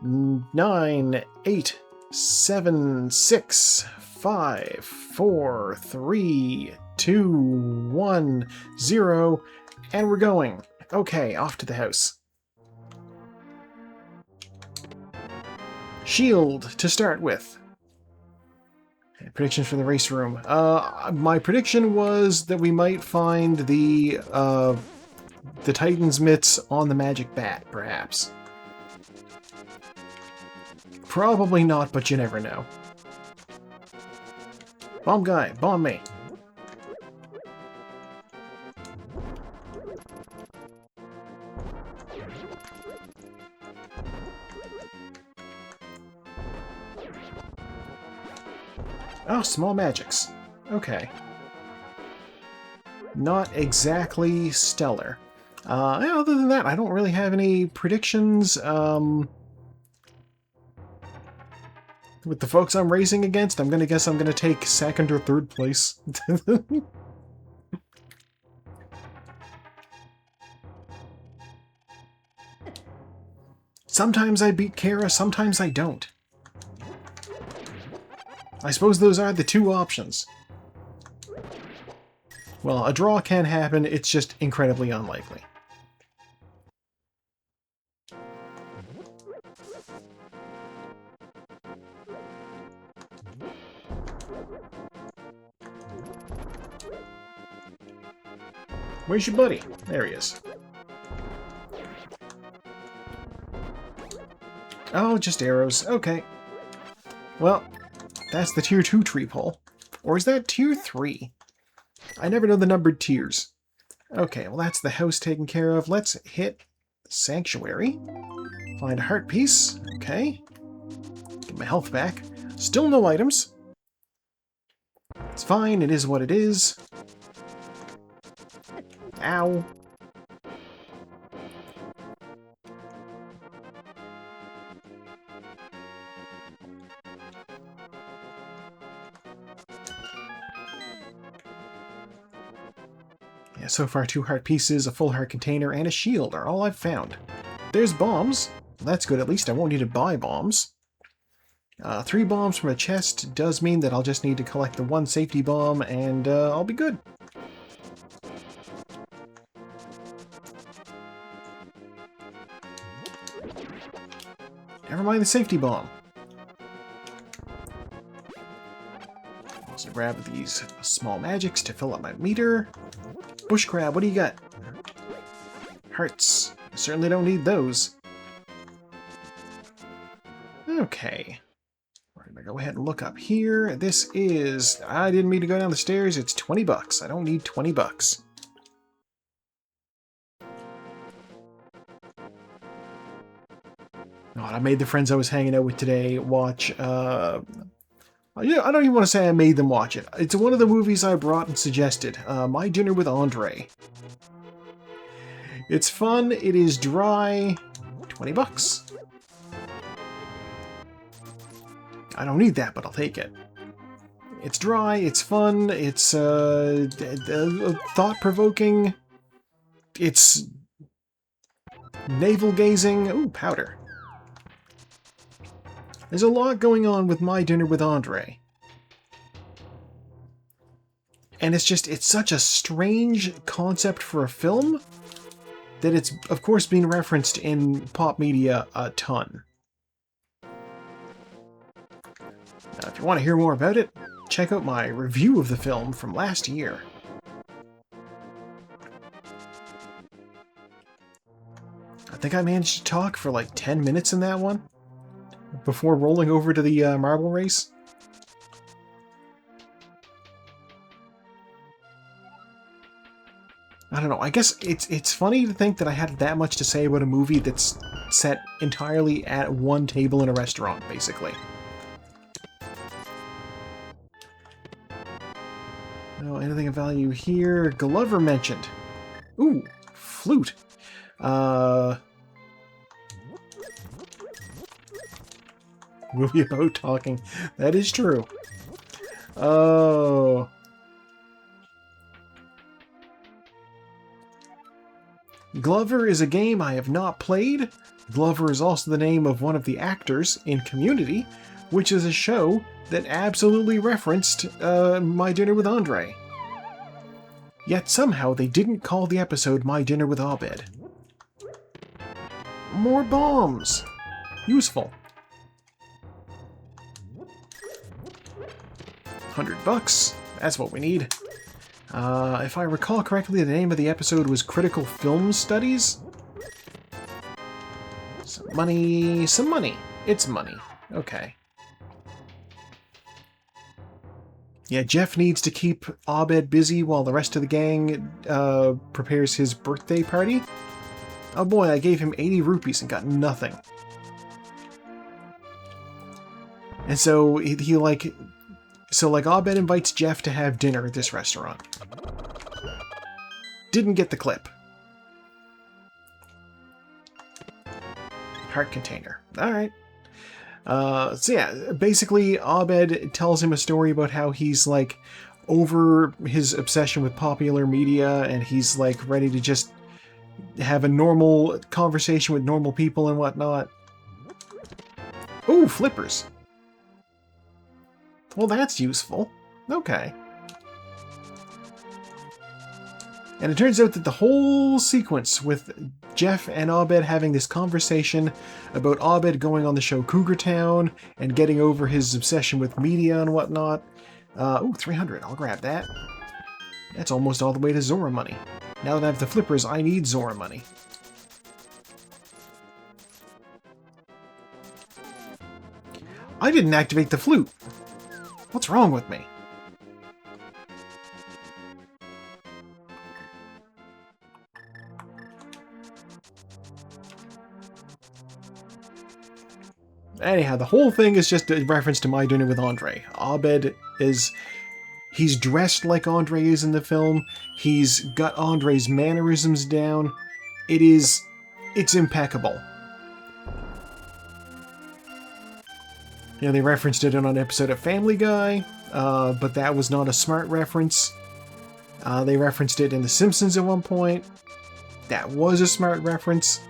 9, 8, 7, 6, 5, 4, 3, 2, 1, 0, and we're going. Okay, off to the house. Shield to start with. Predictions for the race room. My prediction was that we might find the Titan's mitts on the magic bat, perhaps. Probably not, but you never know. Bomb guy, bomb me. Oh, small magics. Okay. Not exactly stellar. Other than that, I don't really have any predictions. With the folks I'm racing against, I'm gonna guess I'm gonna take second or third place. Sometimes I beat Kara, sometimes I don't. I suppose those are the two options. Well, a draw can happen, it's just incredibly unlikely. Where's your buddy? There he is. Oh, just arrows. Okay. Well, that's the tier 2 tree pole. Or is that tier 3? I never know the numbered tiers. Okay, well that's the house taken care of. Let's hit Sanctuary. Find a heart piece. Okay. Get my health back. Still no items. It's fine, it is what it is. Ow. Yeah, so far 2 heart pieces, a full heart container, and a shield are all I've found. There's bombs. That's good, at least I won't need to buy bombs. 3 bombs from a chest does mean that I'll just need to collect the 1 safety bomb, and I'll be good. Never mind the safety bomb. Also grab these small magics to fill up my meter. Bush crab, what do you got? Hearts. I certainly don't need those. Okay. We're gonna go ahead and look up here. This is... I didn't mean to go down the stairs. It's 20 bucks. I don't need 20 bucks. God, I made the friends I was hanging out with today watch, yeah, I don't even want to say I made them watch it. It's one of the movies I brought and suggested, My Dinner with Andre. It's fun, it is dry, 20 bucks. I don't need that, but I'll take it. It's dry, it's fun, it's thought-provoking, it's navel-gazing. Ooh, powder. There's a lot going on with My Dinner with Andre. And it's such a strange concept for a film that it's, of course, being referenced in pop media a ton. Now, if you want to hear more about it, check out my review of the film from last year. I think I managed to talk for like 10 minutes in that one, before rolling over to the marble race. I don't know, I guess it's funny to think that I had that much to say about a movie that's set entirely at one table in a restaurant, basically. No, anything of value here? Glover mentioned. Ooh, flute. Movie about talking. That is true. Oh. Glover is a game I have not played, Glover is also the name of one of the actors in Community, which is a show that absolutely referenced My Dinner with Andre. Yet somehow they didn't call the episode My Dinner with Abed. More bombs! Useful. $100. That's what we need. If I recall correctly, the name of the episode was Critical Film Studies? Some money. Some money. It's money. Okay. Yeah, Jeff needs to keep Abed busy while the rest of the gang prepares his birthday party. Oh boy, I gave him 80 rupees and got nothing. And so Abed invites Jeff to have dinner at this restaurant. Didn't get the clip. Heart container. Alright. So yeah, basically Abed tells him a story about how he's like over his obsession with popular media and he's like ready to just have a normal conversation with normal people and whatnot. Ooh, flippers. Well, that's useful. Okay. And it turns out that the whole sequence with Jeff and Abed having this conversation about Abed going on the show Cougar Town and getting over his obsession with media and whatnot. Ooh, 300. I'll grab that. That's almost all the way to Zora money. Now that I have the flippers, I need Zora money. I didn't activate the flute. What's wrong with me? Anyhow, the whole thing is just a reference to My Dinner with Andre. Abed he's dressed like Andre is in the film. He's got Andre's mannerisms down. It's impeccable. You know, they referenced it on an episode of Family Guy, but that was not a smart reference. They referenced it in The Simpsons at one point. That was a smart reference.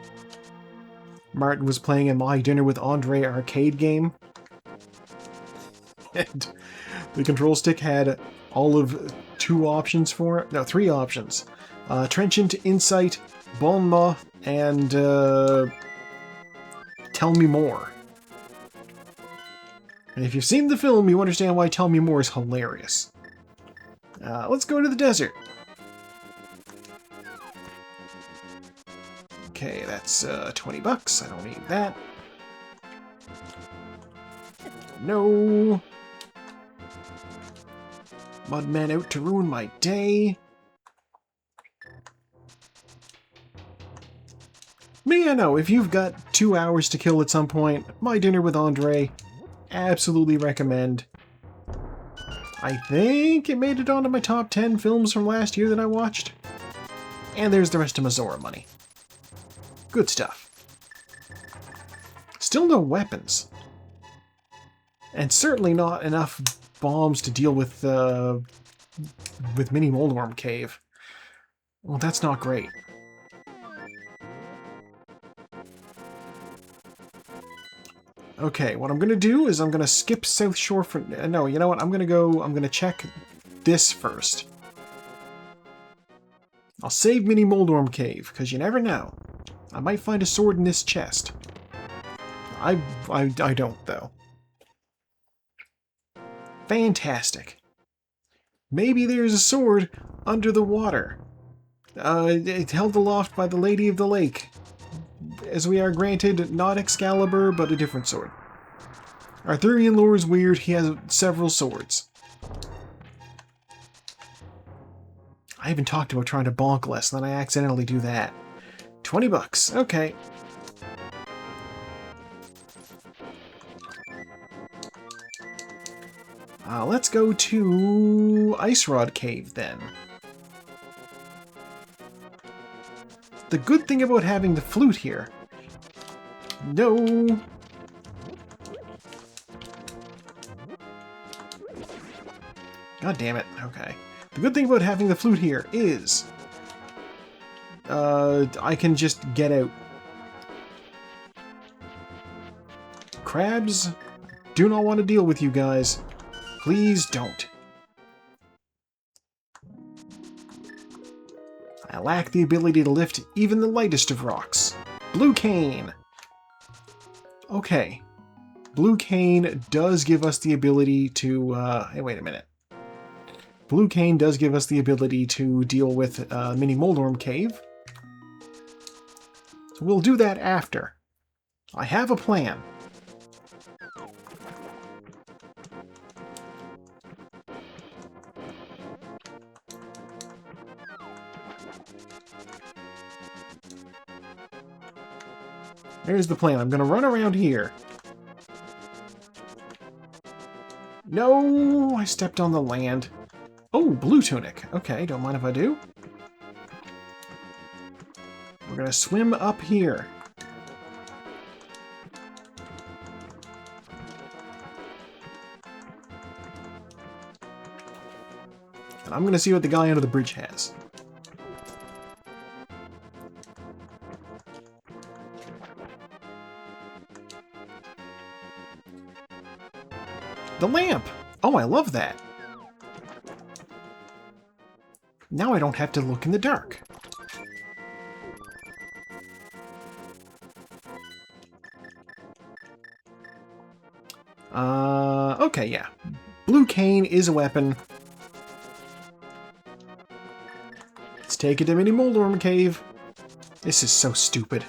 Martin was playing a My Dinner with Andre arcade game. And the control stick had all of 2 options for it. No, 3 options. Trenchant, Insight, Bon Mot, and Tell Me More. And if you've seen the film, you understand why Tell Me More is hilarious. Let's go to the desert. Okay, that's $20. I don't need that. No. Mudman out to ruin my day. Me, I know, if you've got 2 hours to kill at some point, My Dinner with Andre, absolutely recommend. I think it made it onto my top 10 films from last year that I watched. And there's the rest of my Zora money. Good stuff. Still no weapons. And certainly not enough bombs to deal with Mini Moldworm Cave. Well, that's not great. Okay, what I'm gonna do is I'm gonna skip South Shore for... no, you know what? I'm gonna check this first. I'll save Mini Moldworm Cave, because you never know. I might find a sword in this chest. I don't, though. Fantastic. Maybe there's a sword under the water. It's held aloft by the Lady of the Lake. As we are granted not Excalibur, but a different sword. Arthurian lore is weird. He has several swords. I even talked about trying to bonk less, and then I accidentally do that. $20. Okay. Let's go to Ice Rod Cave, then. The good thing about having the flute here... No! God damn it. Okay. The good thing about having the flute here is... I can just get out. Crabs, do not want to deal with you guys. Please don't. I lack the ability to lift even the lightest of rocks. Blue cane! Okay. Blue cane does give us the ability to... hey, wait a minute. Blue cane does give us the ability to deal with Mini Moldorm Cave. So we'll do that after. I have a plan. Here's the plan. I'm going to run around here. No! I stepped on the land. Oh, blue tunic. Okay, don't mind if I do. We're going to swim up here. And I'm going to see what the guy under the bridge has. The lamp! Oh, I love that. Now I don't have to look in the dark. Okay, yeah. Blue cane is a weapon. Let's take it to Mini Moldorm Cave. This is so stupid.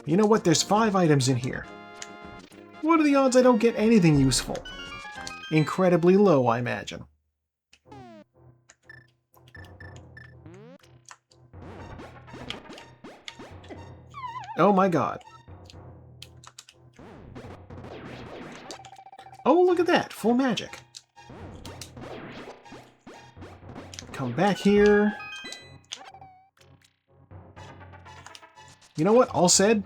You know what? There's 5 items in here. What are the odds I don't get anything useful? Incredibly low, I imagine. Oh my god. Oh, look at that! Full magic. Come back here. You know what? All said,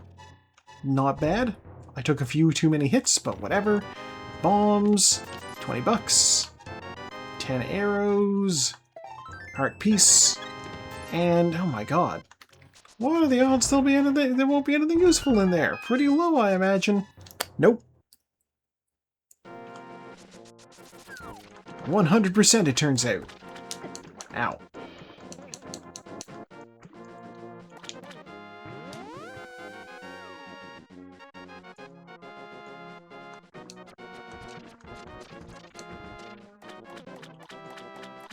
not bad. I took a few too many hits, but whatever. Bombs, 20 bucks, 10 arrows, heart piece, and oh my god. What are the odds there'll be anything? There won't be anything useful in there. Pretty low, I imagine. Nope. 100% it turns out. Ow.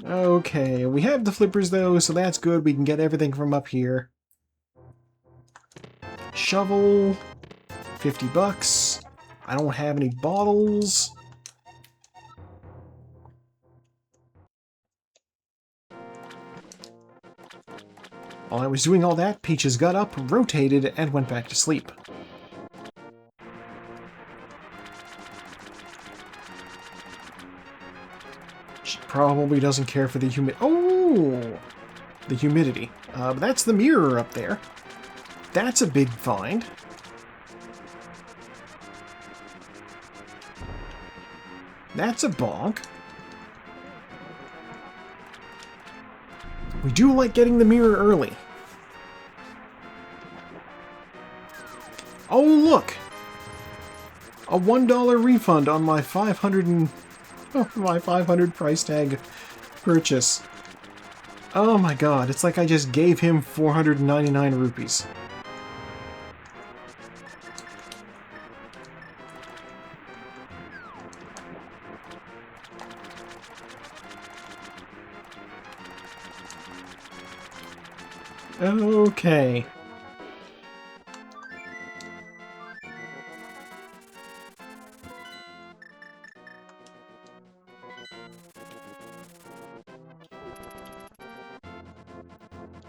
Okay, we have the flippers though, so that's good. We can get everything from up here. Shovel, 50 bucks. I don't have any bottles. While I was doing all that, Peaches got up, rotated, and went back to sleep. She probably doesn't care for the the humidity. But that's the mirror up there. That's a big find. That's a bonk. We do like getting the mirror early. Oh, look! A $1 refund on my 500 price tag purchase. Oh my god, it's like I just gave him 499 rupees. Okay.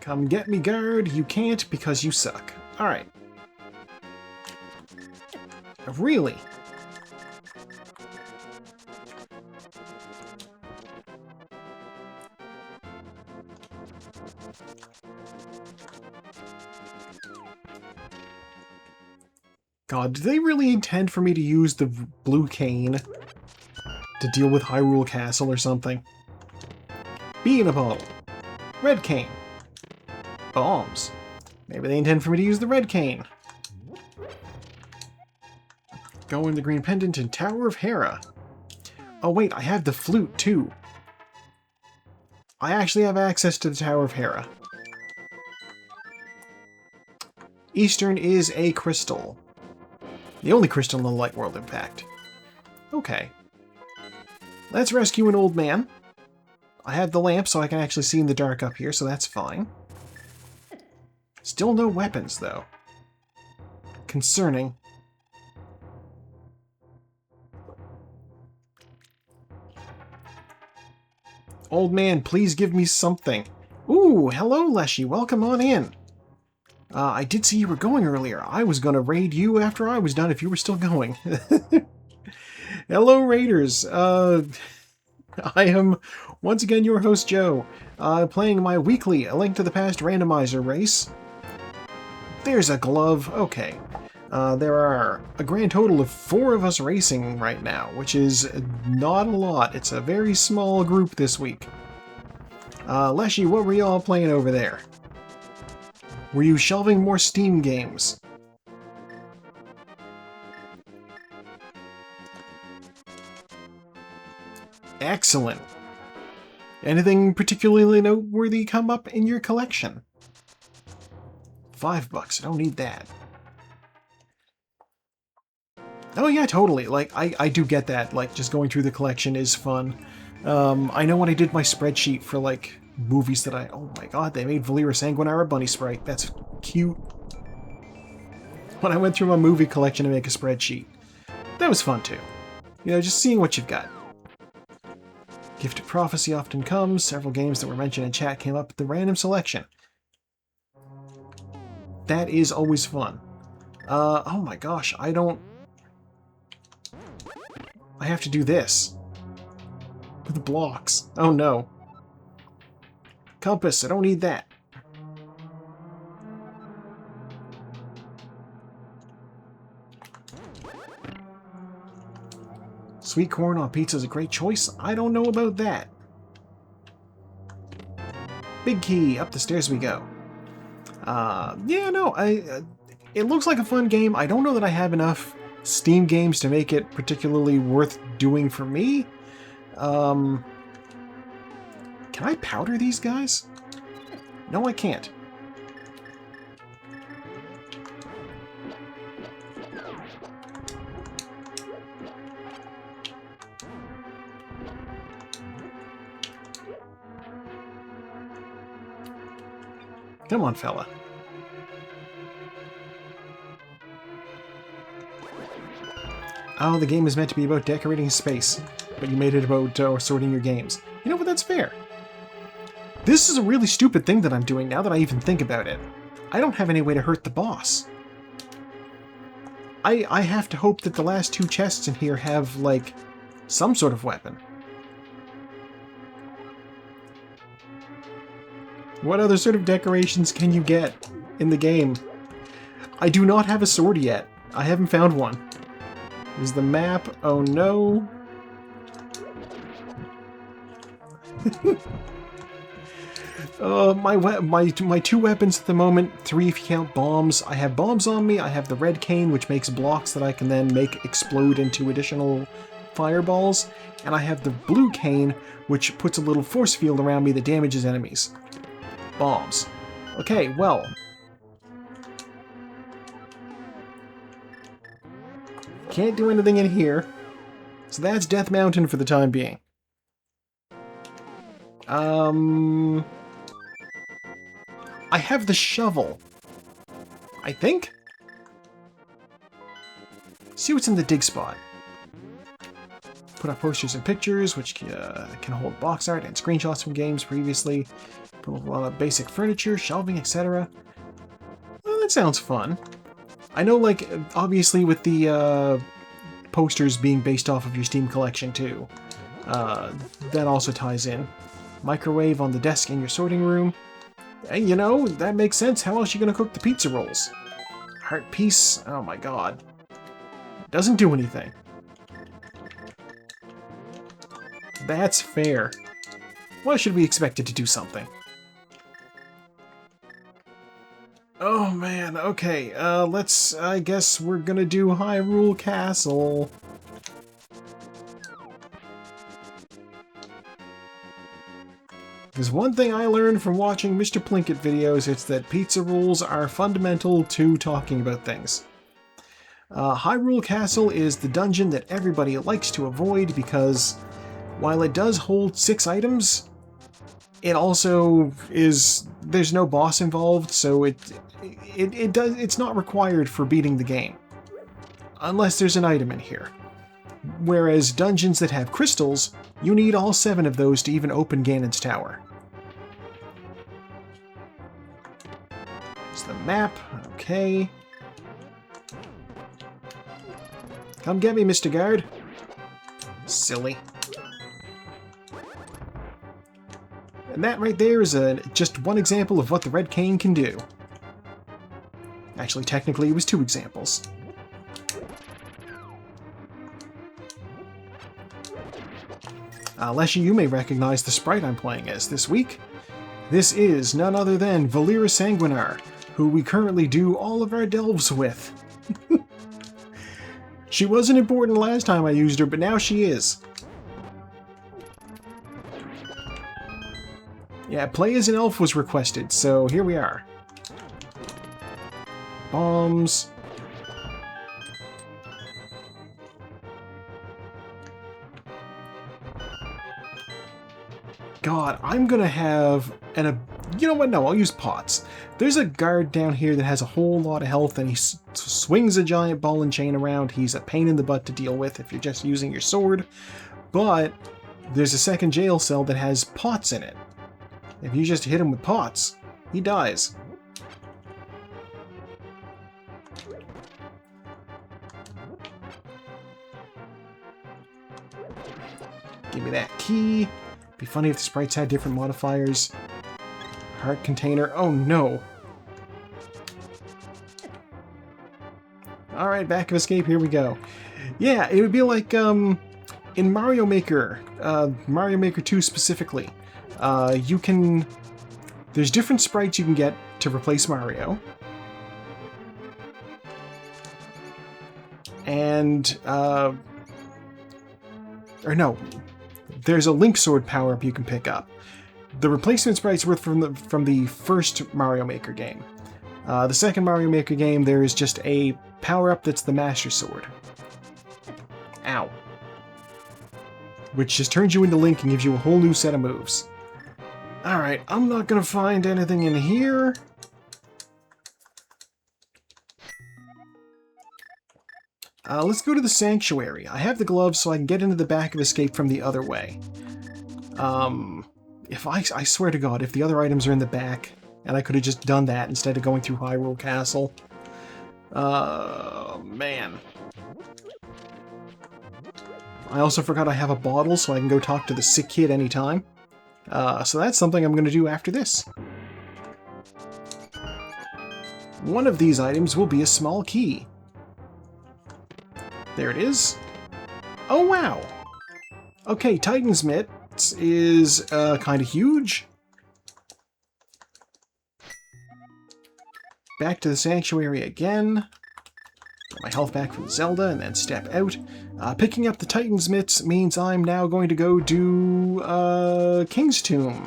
Come get me, guard. You can't because you suck. Alright. Really? God, do they really intend for me to use the blue cane to deal with Hyrule Castle or something? Bee in a bottle. Red cane. Bombs. Maybe they intend for me to use the red cane. Go in the green pendant and Tower of Hera. Oh wait, I have the flute too. I actually have access to the Tower of Hera. Eastern is a crystal. The only crystal in the Light World, in fact. Okay. Let's rescue an old man. I have the lamp so I can actually see in the dark up here, so that's fine. Still no weapons, though. Concerning. Old man, please give me something. Ooh, hello, Leshy. Welcome on in. I did see you were going earlier. I was going to raid you after I was done if you were still going. Hello, Raiders. I am, once again, your host, Joe, playing my weekly A Link to the Past Randomizer race. There's a glove. Okay. There are a grand total of 4 of us racing right now, which is not a lot. It's a very small group this week. Leshy, what were y'all playing over there? Were you shelving more Steam games? Excellent. Anything particularly noteworthy come up in your collection? $5, I don't need that. Oh yeah, totally. Like, I do get that. Like, just going through the collection is fun. I know when I did my spreadsheet for, like, movies that oh my god, they made Valera Sanguinara Bunny Sprite. That's cute. When I went through my movie collection to make a spreadsheet. That was fun, too. You know, just seeing what you've got. Gift of Prophecy often comes. Several games that were mentioned in chat came up with the random selection. That is always fun. Oh my gosh, I have to do this. With the blocks. Oh no. Compass, I don't need that. Sweet corn on pizza is a great choice. I don't know about that. Big key, up the stairs we go. Yeah, no, it looks like a fun game. I don't know that I have enough Steam games to make it particularly worth doing for me. Can I powder these guys? No, I can't. Come on, fella. Oh, the game is meant to be about decorating space, but you made it about sorting your games. You know what, that's fair. This is a really stupid thing that I'm doing now that I even think about it. I don't have any way to hurt the boss. I have to hope that the last 2 chests in here have, like, some sort of weapon. What other sort of decorations can you get in the game? I do not have a sword yet. I haven't found one. Is the map? Oh no. My 2 weapons at the moment, 3 if you count bombs. I have bombs on me, I have the red cane, which makes blocks that I can then make explode into additional fireballs, and I have the blue cane, which puts a little force field around me that damages enemies. Bombs. Okay, well. Can't do anything in here. So that's Death Mountain for the time being. I have the shovel. I think? See what's in the dig spot. Put up posters and pictures, which can hold box art and screenshots from games previously. Put a lot of basic furniture, shelving, etc. Well, that sounds fun. I know, like, obviously with the posters being based off of your Steam collection too. That also ties in. Microwave on the desk in your sorting room. And you know, that makes sense. How else are you gonna cook the pizza rolls? Heart piece. Oh my god. Doesn't do anything. That's fair. Why should we expect it to do something? Oh man, okay, I guess we're gonna do Hyrule Castle. There's one thing I learned from watching Mr. Plinkett videos, it's that pizza rules are fundamental to talking about things. Hyrule Castle is the dungeon that everybody likes to avoid because while it does hold 6 items, it also is, there's no boss involved, so it's not required for beating the game. Unless there's an item in here. Whereas dungeons that have crystals, you need all 7 of those to even open Ganon's Tower. There's the map, okay. Come get me, Mr. Guard. Silly. And that right there is just one example of what the Red Cane can do. Actually, technically, it was 2 examples. Leshy, you may recognize the sprite I'm playing as this week. This is none other than Valera Sanguinar, who we currently do all of our delves with. She wasn't important last time I used her, but now she is. Yeah, play as an elf was requested, so here we are. Bombs. God, I'm gonna have you know what? No, I'll use pots. There's a guard down here that has a whole lot of health, and he swings a giant ball and chain around. He's a pain in the butt to deal with if you're just using your sword. But there's a second jail cell that has pots in it. If you just hit him with pots, he dies. Give me that key. Be funny if the sprites had different modifiers. Heart container. Oh no. Alright, back of escape, here we go. Yeah, it would be like in Mario Maker, Mario Maker 2 specifically. There's different sprites you can get to replace Mario. And, or no, there's a Link Sword power-up you can pick up. The replacement sprites were from the first Mario Maker game. The second Mario Maker game, there is just a power-up that's the Master Sword. Ow. Which just turns you into Link and gives you a whole new set of moves. Alright, I'm not gonna find anything in here. Let's go to the Sanctuary. I have the gloves so I can get into the back of escape from the other way. I swear to God, if the other items are in the back, and I could have just done that instead of going through Hyrule Castle. Man. I also forgot I have a bottle so I can go talk to the sick kid anytime. So that's something I'm going to do after this. One of these items will be a small key. There it is. Oh, wow! Okay, Titan's Mitts is kind of huge. Back to the Sanctuary again. Get my health back from Zelda and then step out. Picking up the Titan's Mitts means I'm now going to go do King's Tomb.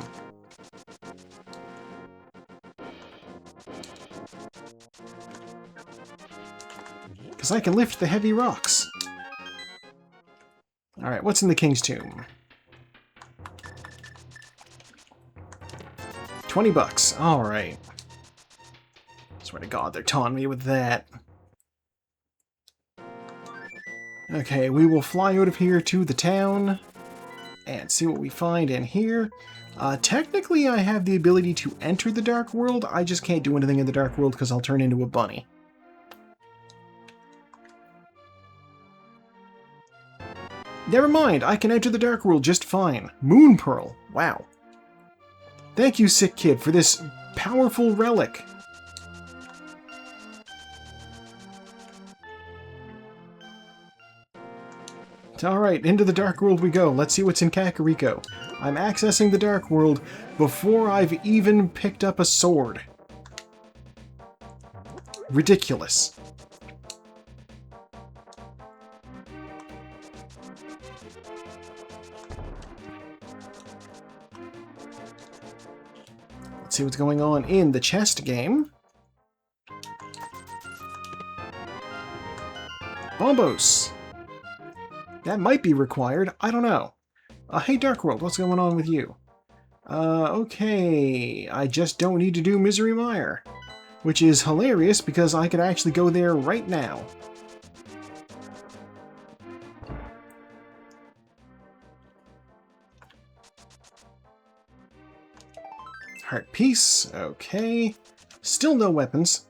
Because I can lift the heavy rocks. Alright, what's in the King's Tomb? 20 bucks. Alright. Swear to God, they're taunting me with that. Okay, we will fly out of here to the town and see what we find in here. Technically, I have the ability to enter the Dark World. I just can't do anything in the Dark World because I'll turn into a bunny. Never mind, I can enter the Dark World just fine. Moon Pearl. Wow. Thank you, sick kid, for this powerful relic. Alright, into the Dark World we go. Let's see what's in Kakariko. I'm accessing the Dark World before I've even picked up a sword. ridiculous. Let's see what's going on in the chest game. Bombos! That might be required. I don't know. Hey, Dark World, what's going on with you? Okay. I just don't need to do Misery Mire. Which is hilarious because I could actually go there right now. Heart Piece. Okay. Still no weapons.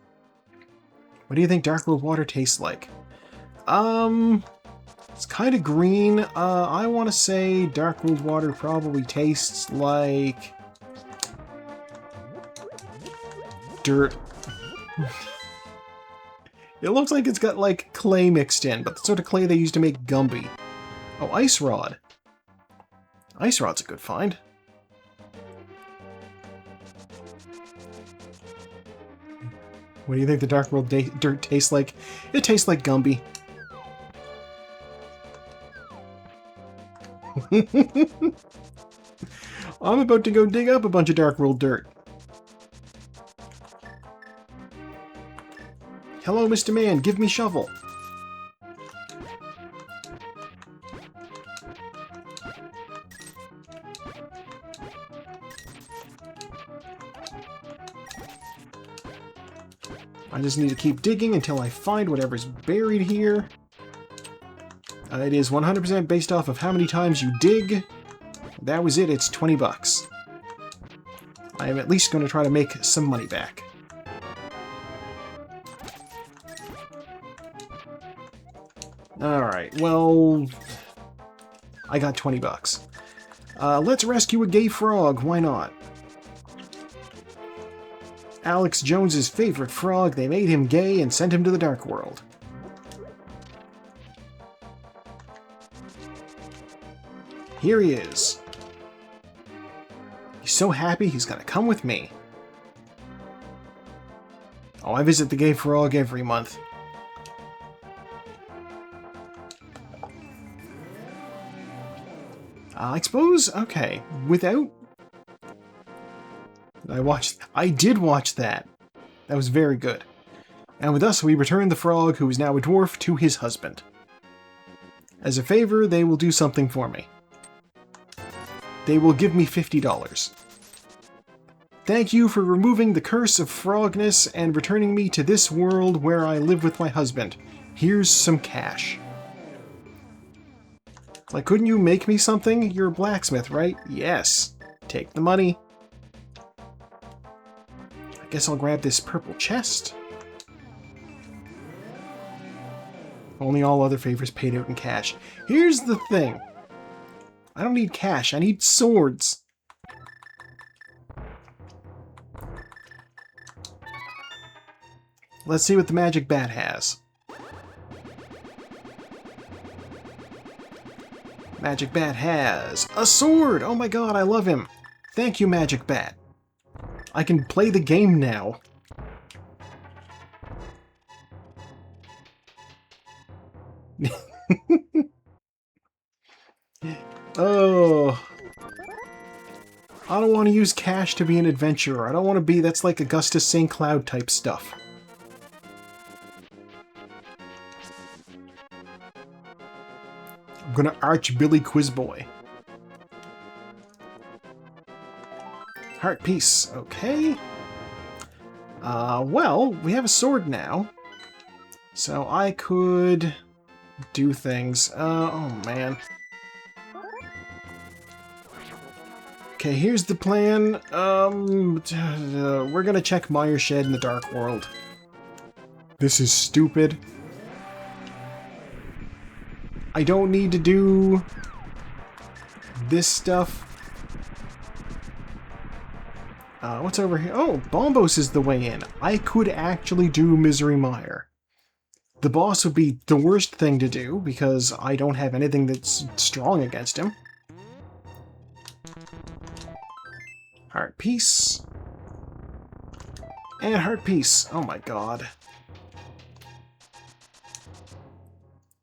What do you think Dark World water tastes like? It's kind of green. I want to say Dark World water probably tastes like dirt. It looks like it's got like clay mixed in, but the sort of clay they use to make Gumby. Oh, Ice Rod. Ice Rod's a good find. What do you think the Dark World dirt tastes like? It tastes like Gumby. I'm about to go dig up a bunch of Dark World dirt. Hello, Mr. Man, give me shovel. I just need to keep digging until I find whatever's buried here. It is 100% based off of how many times you dig. That was it, it's 20 bucks. I am at least going to try to make some money back. Alright, well, I got 20 bucks. Let's rescue a gay frog, why not? Alex Jones's favorite frog, they made him gay and sent him to the Dark World. Here he is. He's so happy he's gonna come with me. Oh, I visit the gay frog every month. I suppose, okay, without... I did watch that. That was very good. And with us, we return the frog, who is now a dwarf, to his husband. As a favor, they will do something for me. They will give me $50. Thank you for removing the curse of frogness and returning me to this world where I live with my husband. Here's some cash. Like, couldn't you make me something? You're a blacksmith, right? Yes. Take the money. I guess I'll grab this purple chest. Only all other favors paid out in cash. Here's the thing. I don't need cash, I need swords. Let's see what the magic bat has. Magic Bat has a sword! Oh my god, I love him! Thank you, Magic Bat. I can play the game now. Oh. I don't want to use cash to be an adventurer. I don't want to be... That's like Augustus St. Cloud type stuff. I'm gonna arch Billy Quizboy. Heart piece, okay. Well, we have a sword now. So I could do things. Oh man. Okay, here's the plan. We're gonna check Mire Shed in the Dark World. This is stupid. I don't need to do this stuff. What's over here? Oh, Bombos is the way in. I could actually do Misery Mire. The boss would be the worst thing to do, because I don't have anything that's strong against him. Heart piece. And heart piece. Oh my god.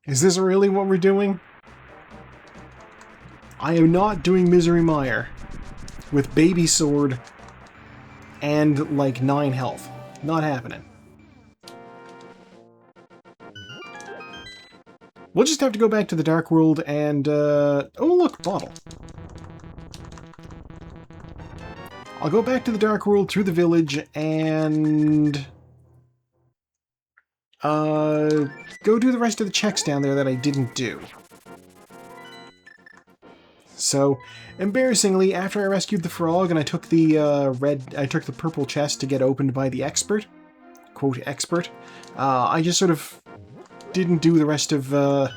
Is this really what we're doing? I am not doing Misery Mire with Baby Sword and like 9 health. Not happening. We'll just have to go back to the Dark World and, oh look, bottle. I'll go back to the Dark World through the village and... go do the rest of the checks down there that I didn't do. So, embarrassingly, after I rescued the frog and I took the the purple chest to get opened by the expert, quote expert, I just sort of didn't do the rest of the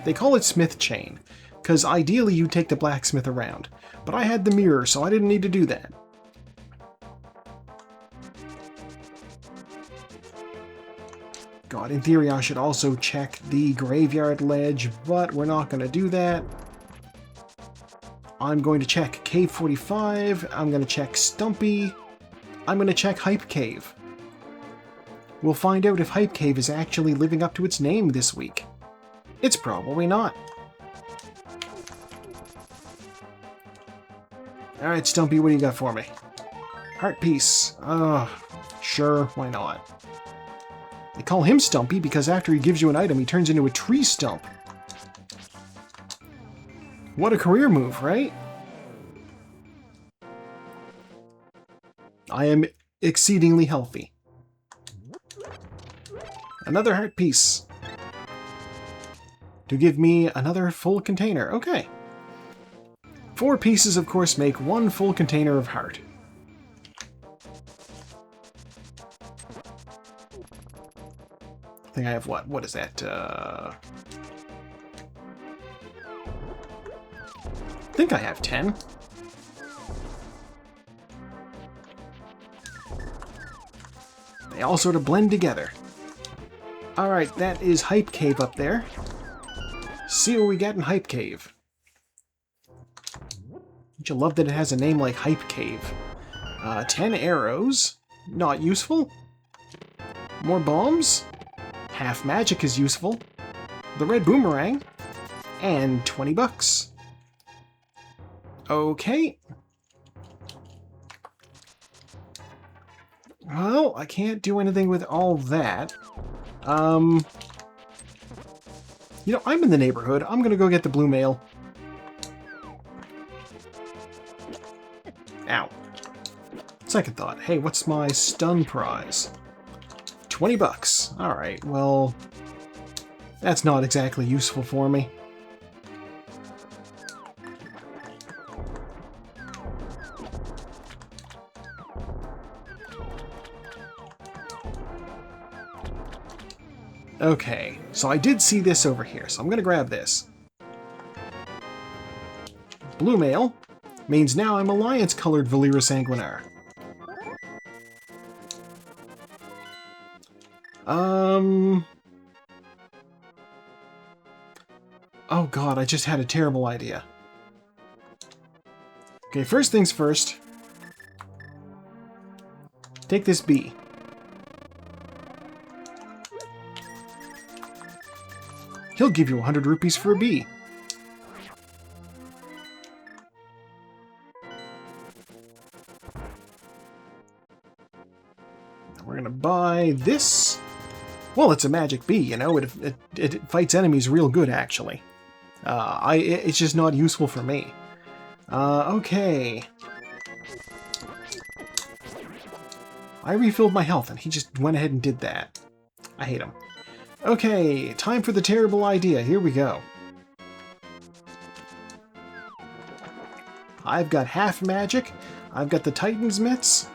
they call it smith chain, because ideally you take the blacksmith around, but I had the mirror, so I didn't need to do that. God, in theory I should also check the graveyard ledge, but we're not going to do that. I'm going to check Cave 45, I'm going to check Stumpy, I'm going to check Hype Cave. We'll find out if Hype Cave is actually living up to its name this week. It's probably not. Alright, Stumpy, what do you got for me? Heart piece. Sure, why not? They call him Stumpy because after he gives you an item, he turns into a tree stump. What a career move, right? I am exceedingly healthy. Another heart piece. To give me another full container. Okay. 4 pieces, of course, make 1 full container of heart. I think I have what? What is that? I think I have 10. They all sort of blend together. Alright, that is Hype Cave up there. See what we get in Hype Cave. Don't you love that it has a name like Hype Cave? 10 arrows. Not useful. More bombs. Half magic is useful. The red boomerang. And 20 bucks. Okay. Well, I can't do anything with all that. You know, I'm in the neighborhood. I'm gonna go get the blue mail. Ow. Second thought. Hey, what's my stun prize? 20 bucks. Alright, well... that's not exactly useful for me. Okay, so I did see this over here, so I'm gonna grab this. Blue mail means now I'm Alliance-colored Valera Sanguinar. Oh god, I just had a terrible idea. Okay, first things first. Take this bee. He'll give you 100 rupees for a bee. We're gonna buy this. Well, it's a magic bee, you know. It fights enemies real good, actually. It's just not useful for me. Okay. I refilled my health, and he just went ahead and did that. I hate him. Okay, time for the terrible idea. Here we go. I've got half magic. I've got the Titan's mitts.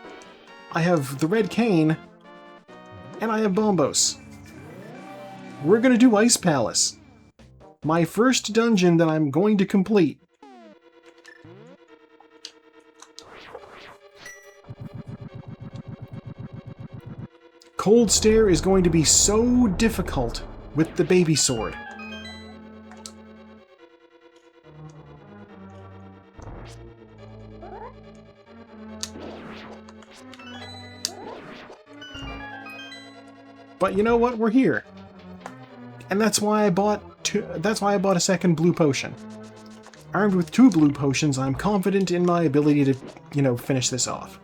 I have the red cane. And I have Bombos. We're gonna do Ice Palace. My first dungeon that I'm going to complete. Cold Stare is going to be so difficult with the baby sword. But you know what? We're here. And that's why I bought a second blue potion. Armed with 2 blue potions, I'm confident in my ability to, finish this off.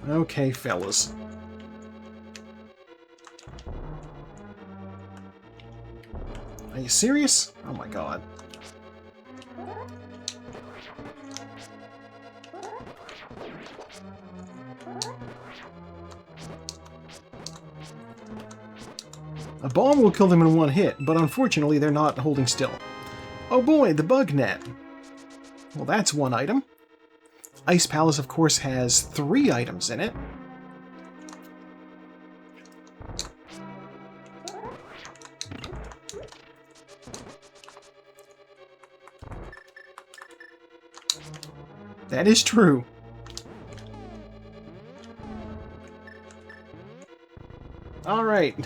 Okay, fellas. Are you serious? Oh my god. A bomb will kill them in one hit, but unfortunately they're not holding still. Oh boy, the bug net! Well, that's one item. Ice Palace, of course, has 3 items in it. That is true. Alright,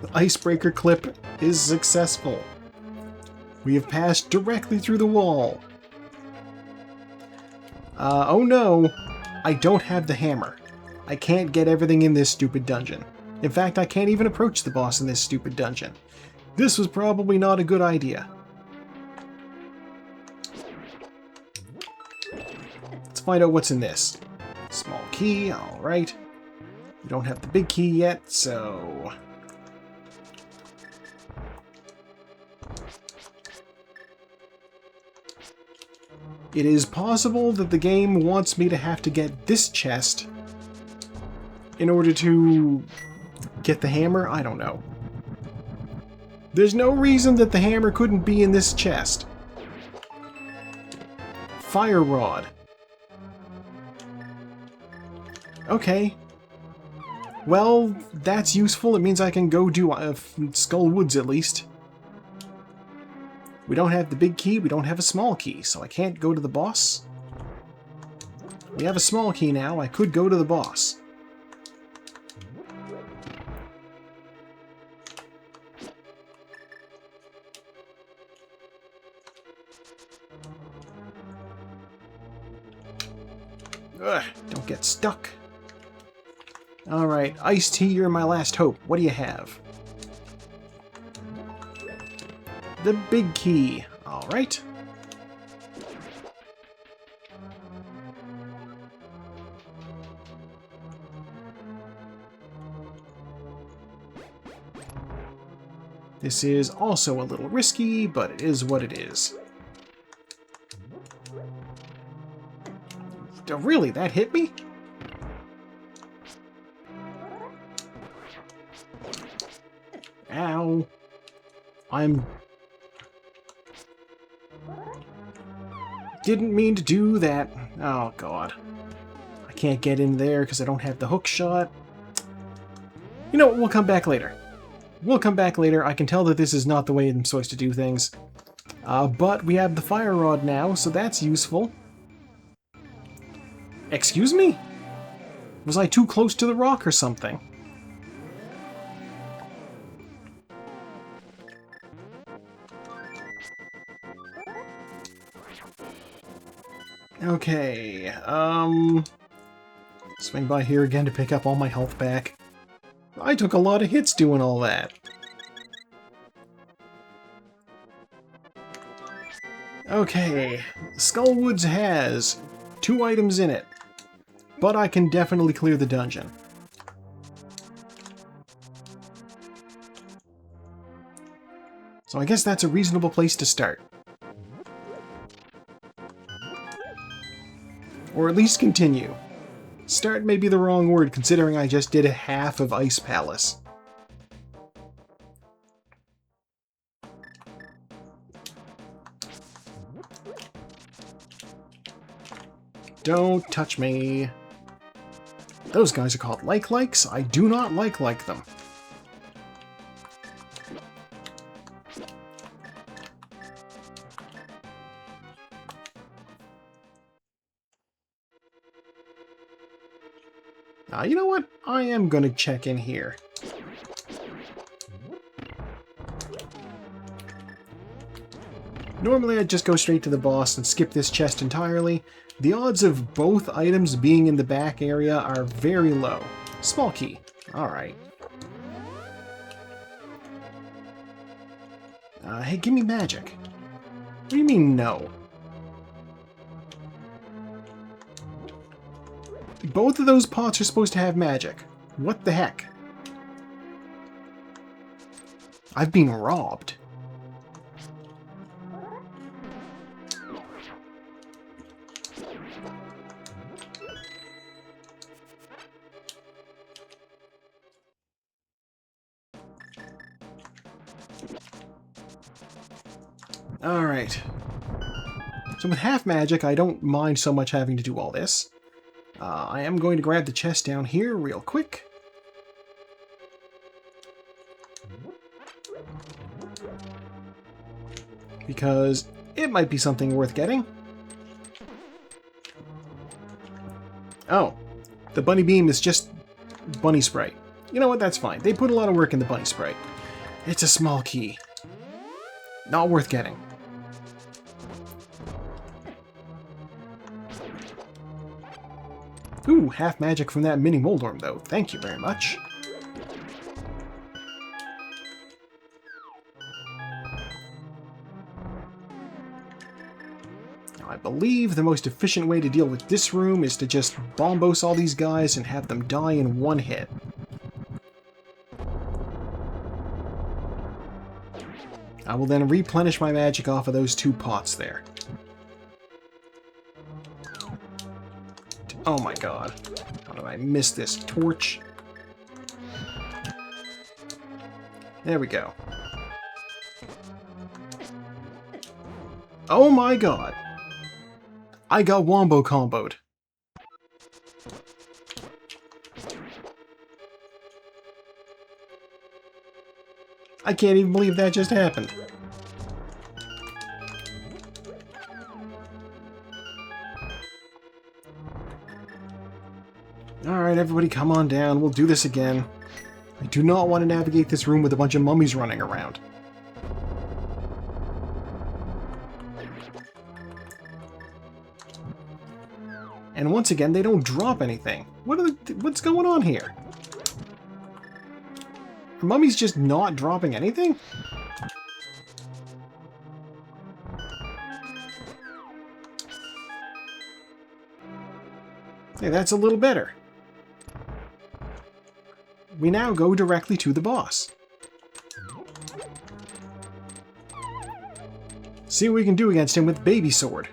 the icebreaker clip is successful. We have passed directly through the wall. Oh no, I don't have the hammer. I can't get everything in this stupid dungeon. In fact, I can't even approach the boss in this stupid dungeon. This was probably not a good idea. Let's find out what's in this. Small key, alright. We don't have the big key yet, so... It is possible that the game wants me to have to get this chest in order to get the hammer? I don't know. There's no reason that the hammer couldn't be in this chest. Fire rod. Okay. Well, that's useful. It means I can go do Skull Woods at least. We don't have the big key, we don't have a small key, so I can't go to the boss. We have a small key now, I could go to the boss. Ugh, don't get stuck. Alright, iced tea, you're my last hope. What do you have? The big key. Alright. This is also a little risky, but it is what it is. Oh, really? That hit me? Ow. Didn't mean to do that. Oh, God. I can't get in there because I don't have the hook shot. You know what? We'll come back later. We'll come back later. I can tell that this is not the way I'm supposed to do things. But we have the fire rod now, so that's useful. Excuse me? Was I too close to the rock or something? Okay, swing by here again to pick up all my health back. I took a lot of hits doing all that. Okay, Skullwoods has 2 items in it, but I can definitely clear the dungeon. So I guess that's a reasonable place to start. Or at least continue. Start may be the wrong word, considering I just did a half of Ice Palace. Don't touch me. Those guys are called like-likes. I do not like them. You know what? I am going to check in here. Normally I'd just go straight to the boss and skip this chest entirely. The odds of both items being in the back area are very low. Small key. Alright. Hey, give me magic. What do you mean, no? Both of those pots are supposed to have magic. What the heck? I've been robbed. Alright. So with half magic, I don't mind so much having to do all this. I am going to grab the chest down here real quick. Because it might be something worth getting. Oh, the bunny beam is just bunny sprite. You know what, that's fine. They put a lot of work in the bunny sprite. It's a small key. Not worth getting. Ooh, half magic from that mini Moldorm, though. Thank you very much. Now, I believe the most efficient way to deal with this room is to just bombos all these guys and have them die in one hit. I will then replenish my magic off of those two pots there. Oh my god. How did I miss this torch? There we go. Oh my god. I got wombo comboed. I can't even believe that just happened. Alright, everybody come on down. We'll do this again. I do not want to navigate this room with a bunch of mummies running around. And once again, they don't drop anything. What's going on here? Are mummies just not dropping anything? Hey, that's a little better. We now go directly to the boss. See what we can do against him with Baby Sword.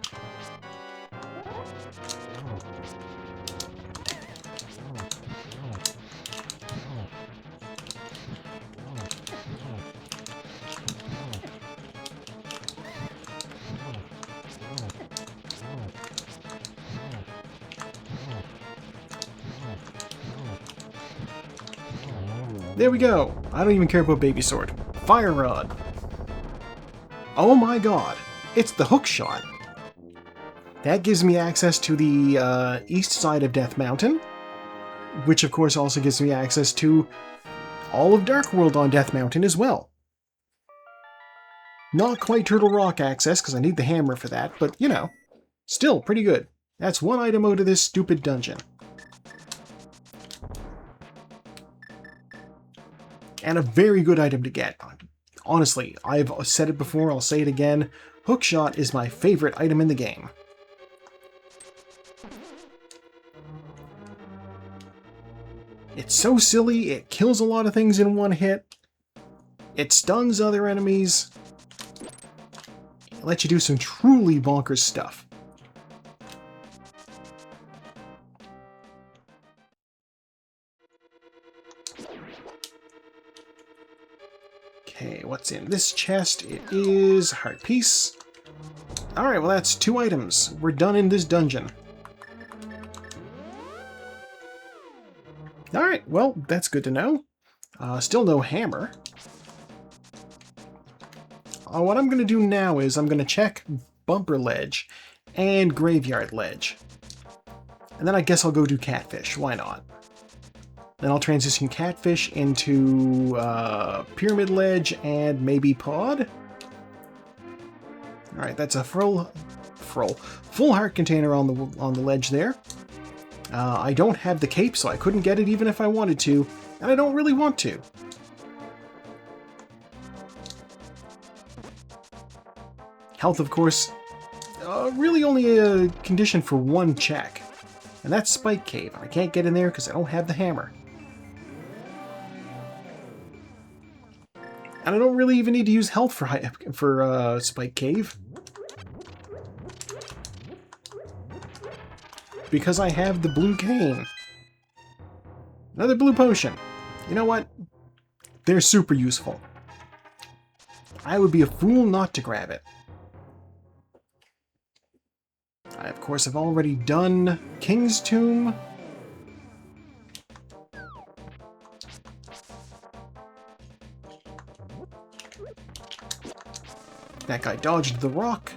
There we go. I don't even care about Baby Sword. Fire Rod. Oh my god. It's the hook shot. That gives me access to the east side of Death Mountain, which of course also gives me access to all of Dark World on Death Mountain as well. Not quite Turtle Rock access, because I need the hammer for that, but you know, still pretty good. That's one item out of this stupid dungeon. And a very good item to get. Honestly, I've said it before, I'll say it again. Hookshot is my favorite item in the game. It's so silly, it kills a lot of things in one hit. It stuns other enemies. It lets you do some truly bonkers stuff. Okay, what's in this chest? It is a heart piece. Alright, well that's 2 items. We're done in this dungeon. Alright, well, that's good to know. Still no hammer. What I'm going to do now is I'm going to check Bumper Ledge and Graveyard Ledge. And then I guess I'll go do Catfish. Why not? Then I'll transition Catfish into Pyramid Ledge and maybe Pod. Alright, that's a full heart container on the ledge there. I don't have the cape, so I couldn't get it even if I wanted to, and I don't really want to. Health, of course, really only a condition for one check, and that's Spike Cave. I can't get in there because I don't have the hammer. And I don't really even need to use health for Spike Cave, because I have the blue cane. Another blue potion. You know what? They're super useful. I would be a fool not to grab it. I, of course, have already done King's Tomb. That guy dodged the rock.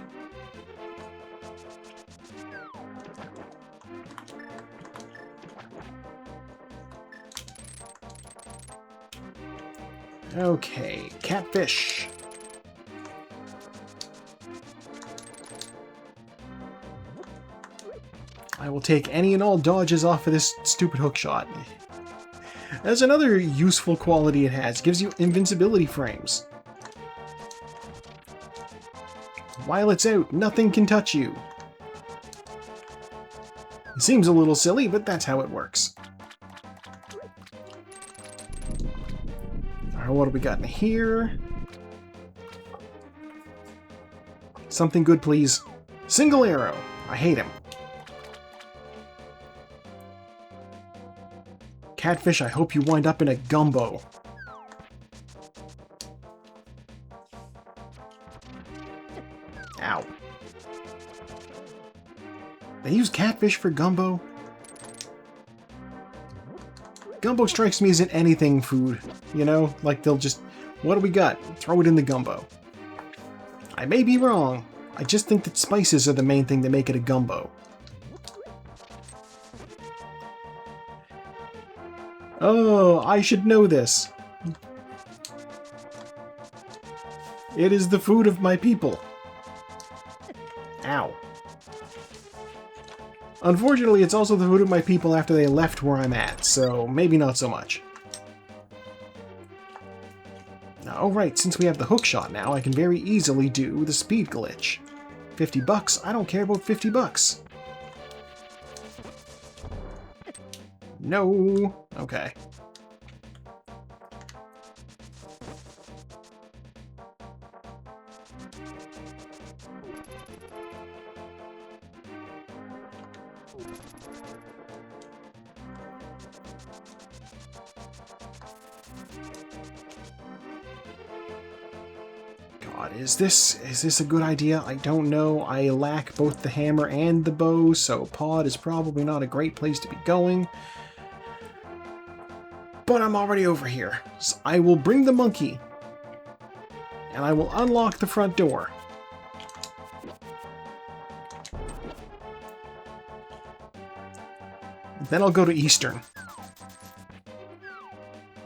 Okay, Catfish. I will take any and all dodges off of this stupid hookshot. That's another useful quality it has. It gives you invincibility frames. While it's out, nothing can touch you. It seems a little silly, but that's how it works. Alright, what do we got in here? Something good, please. Single arrow. I hate him. Catfish, I hope you wind up in a gumbo. Ow. They use Catfish for gumbo? Gumbo strikes me as an anything food, you know? Like they'll just, what do we got? Throw it in the gumbo. I may be wrong. I just think that spices are the main thing that make it a gumbo. Oh, I should know this. It is the food of my people. Ow. Unfortunately, it's also the food of my people after they left where I'm at, so maybe not so much. Oh right, since we have the hookshot now, I can very easily do the speed glitch. 50 bucks? I don't care about 50 bucks. No. Okay. God, is this a good idea? I don't know. I lack both the hammer and the bow, so Pod is probably not a great place to be going. But I'm already over here, so I will bring the monkey, and I will unlock the front door. Then I'll go to Eastern.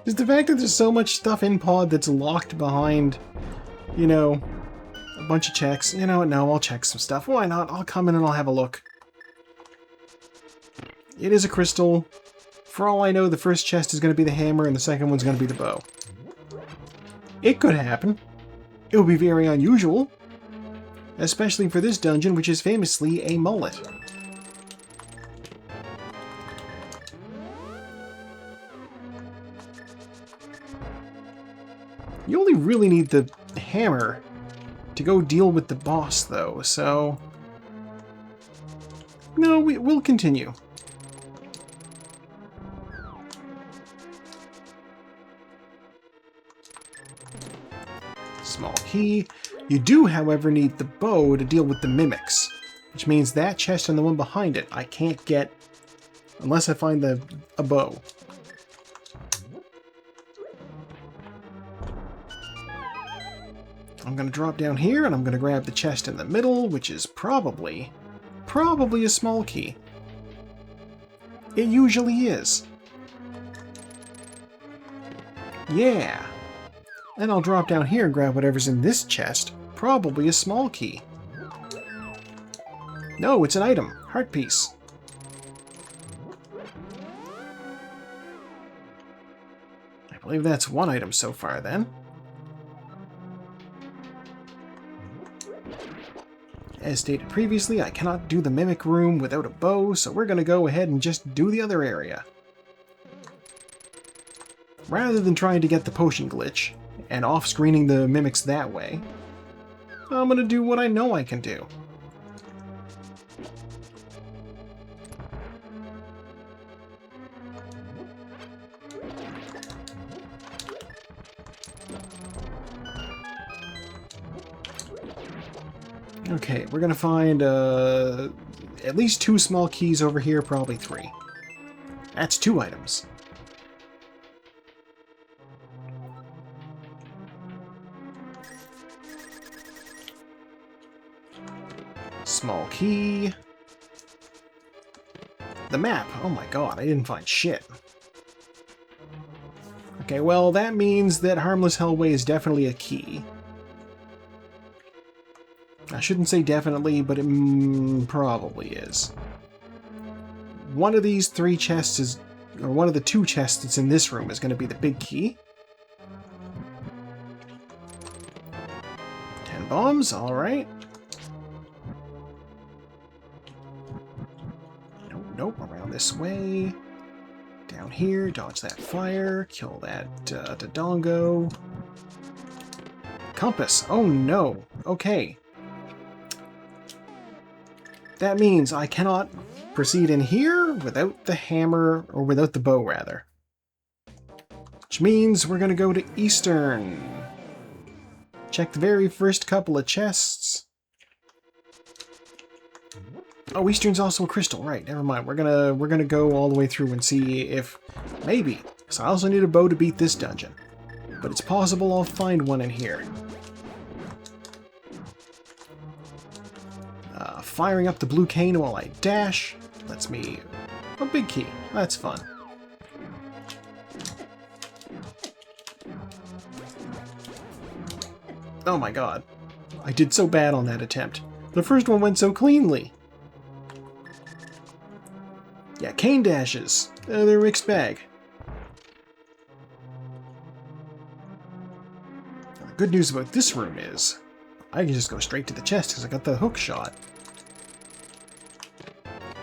Just the fact that there's so much stuff in Pod that's locked behind, you know, a bunch of checks. You know what, no, I'll check some stuff. Why not? I'll come in and I'll have a look. It is a crystal. For all I know, the first chest is going to be the hammer and the second one's going to be the bow. It could happen. It would be very unusual. Especially for this dungeon, which is famously a mullet. You only really need the hammer to go deal with the boss, though, so... No, we'll continue. Small key. You do, however, need the bow to deal with the mimics, which means that chest and the one behind it I can't get unless I find a bow. I'm going to drop down here and I'm going to grab the chest in the middle, which is probably a small key. It usually is. Yeah. Then I'll drop down here and grab whatever's in this chest. Probably a small key. No, it's an item. Heart piece. I believe that's one item so far, then. As stated previously, I cannot do the Mimic Room without a bow, so we're going to go ahead and just do the other area. Rather than trying to get the potion glitch, and off-screening the mimics that way, I'm going to do what I know I can do. Okay, we're going to find at least 2 small keys over here, probably 3. That's 2 items. Small key. The map. Oh my god, I didn't find shit. Okay, well, that means that Harmless Hellway is definitely a key. I shouldn't say definitely, but it probably is. One of these 3 chests is, or one of the 2 chests that's in this room is going to be the big key. 10 bombs, alright. Nope, around this way. Down here, dodge that fire, kill that Dodongo. Compass, oh no, okay. That means I cannot proceed in here without the hammer, or without the bow, rather. Which means we're going to go to Eastern. Check the very first couple of chests. Oh, Eastern's also a crystal, right, never mind. We're gonna go all the way through and see if... maybe. Because I also need a bow to beat this dungeon. But it's possible I'll find one in here. Firing up the blue cane while I dash lets me... a big key. That's fun. Oh my god. I did so bad on that attempt. The first one went so cleanly. Yeah, cane dashes. They're a mixed bag. Now, the good news about this room is I can just go straight to the chest because I got the hook shot.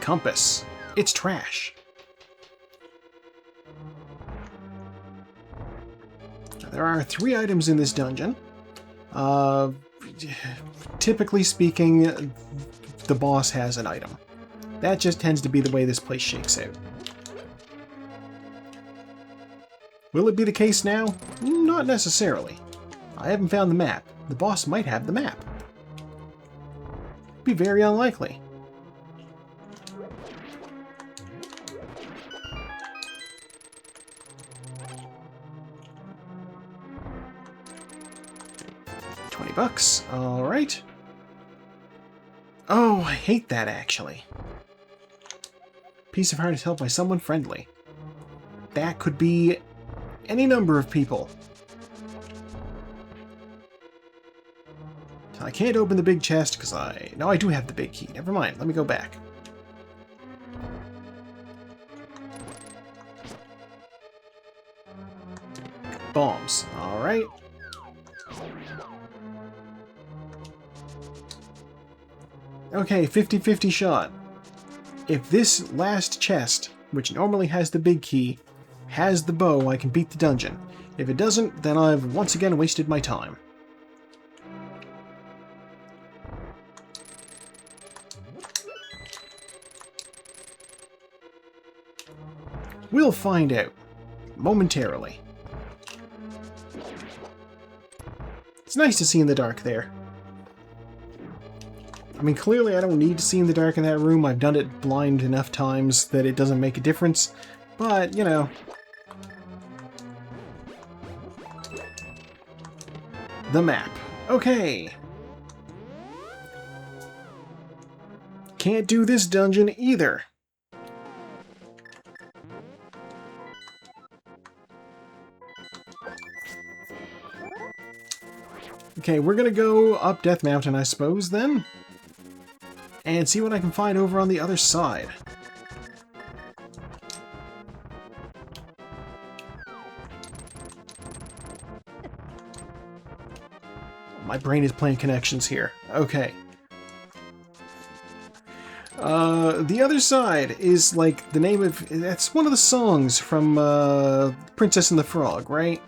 Compass. It's trash. Now, there are 3 items in this dungeon. Typically speaking, the boss has an item. That just tends to be the way this place shakes out. Will it be the case now? Not necessarily. I haven't found the map. The boss might have the map. Be very unlikely. $20. Alright. Oh, I hate that, actually. Piece of heart is held by someone friendly. That could be any number of people. I can't open the big chest because no, I do have the big key. Never mind, let me go back. Bombs. Alright. Okay, 50-50 shot. If this last chest, which normally has the big key, has the bow, I can beat the dungeon. If it doesn't, then I've once again wasted my time. We'll find out. Momentarily. It's nice to see in the dark there. I mean, clearly I don't need to see in the dark in that room. I've done it blind enough times that it doesn't make a difference. But, you know. The map. Okay. Can't do this dungeon either. Okay, we're gonna go up Death Mountain, I suppose, then. And see what I can find over on the other side. My brain is playing connections here. Okay. The other side is like the name of... That's one of the songs from Princess and the Frog, right?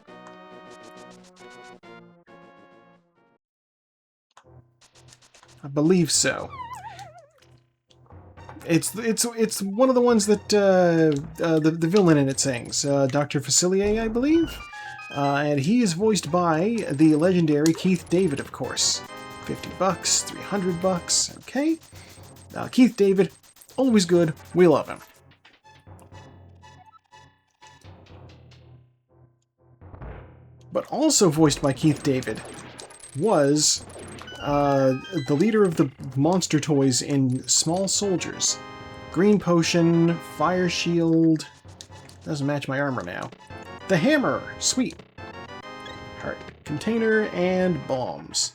I believe so. It's one of the ones that the villain in it sings, Dr. Facilier, I believe, and he is voiced by the legendary Keith David, of course. $50, $300, okay. Keith David, always good. We love him. But also voiced by Keith David was the leader of the monster toys in Small Soldiers. Green Potion, Fire Shield... Doesn't match my armor now. The Hammer! Sweet. Heart Container and Bombs.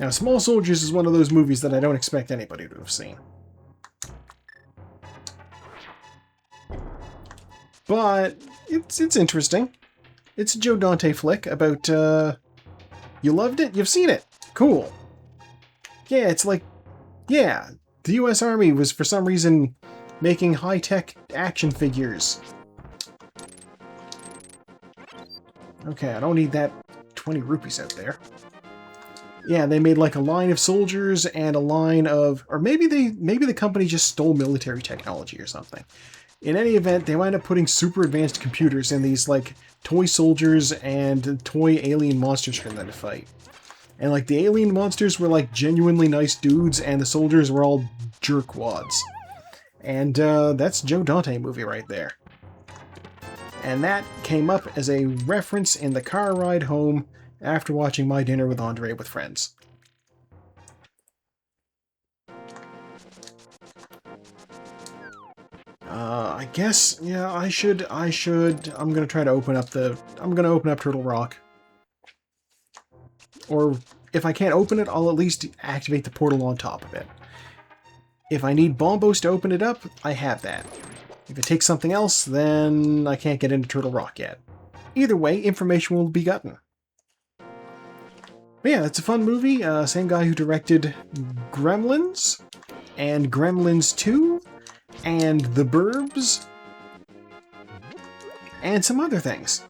Now, Small Soldiers is one of those movies that I don't expect anybody to have seen. But it's interesting. It's a Joe Dante flick about... You loved it? You've seen it? Cool. Yeah, it's like... Yeah, the US Army was for some reason making high-tech action figures. Okay, I don't need that 20 rupees out there. Yeah, they made like a line of soldiers and a line of... Or maybe the company just stole military technology or something. In any event, they wind up putting super advanced computers in these, like, toy soldiers and toy alien monsters for them to fight. And, like, the alien monsters were, like, genuinely nice dudes, and the soldiers were all jerkwads. And, that's Joe Dante movie right there. And that came up as a reference in the car ride home after watching My Dinner with Andre with Friends. I guess, yeah, I should, I'm gonna try to open up I'm gonna open up Turtle Rock. Or, if I can't open it, I'll at least activate the portal on top of it. If I need Bombos to open it up, I have that. If it takes something else, then I can't get into Turtle Rock yet. Either way, information will be gotten. But yeah, it's a fun movie, same guy who directed Gremlins, and Gremlins 2, and The Burbs, and some other things.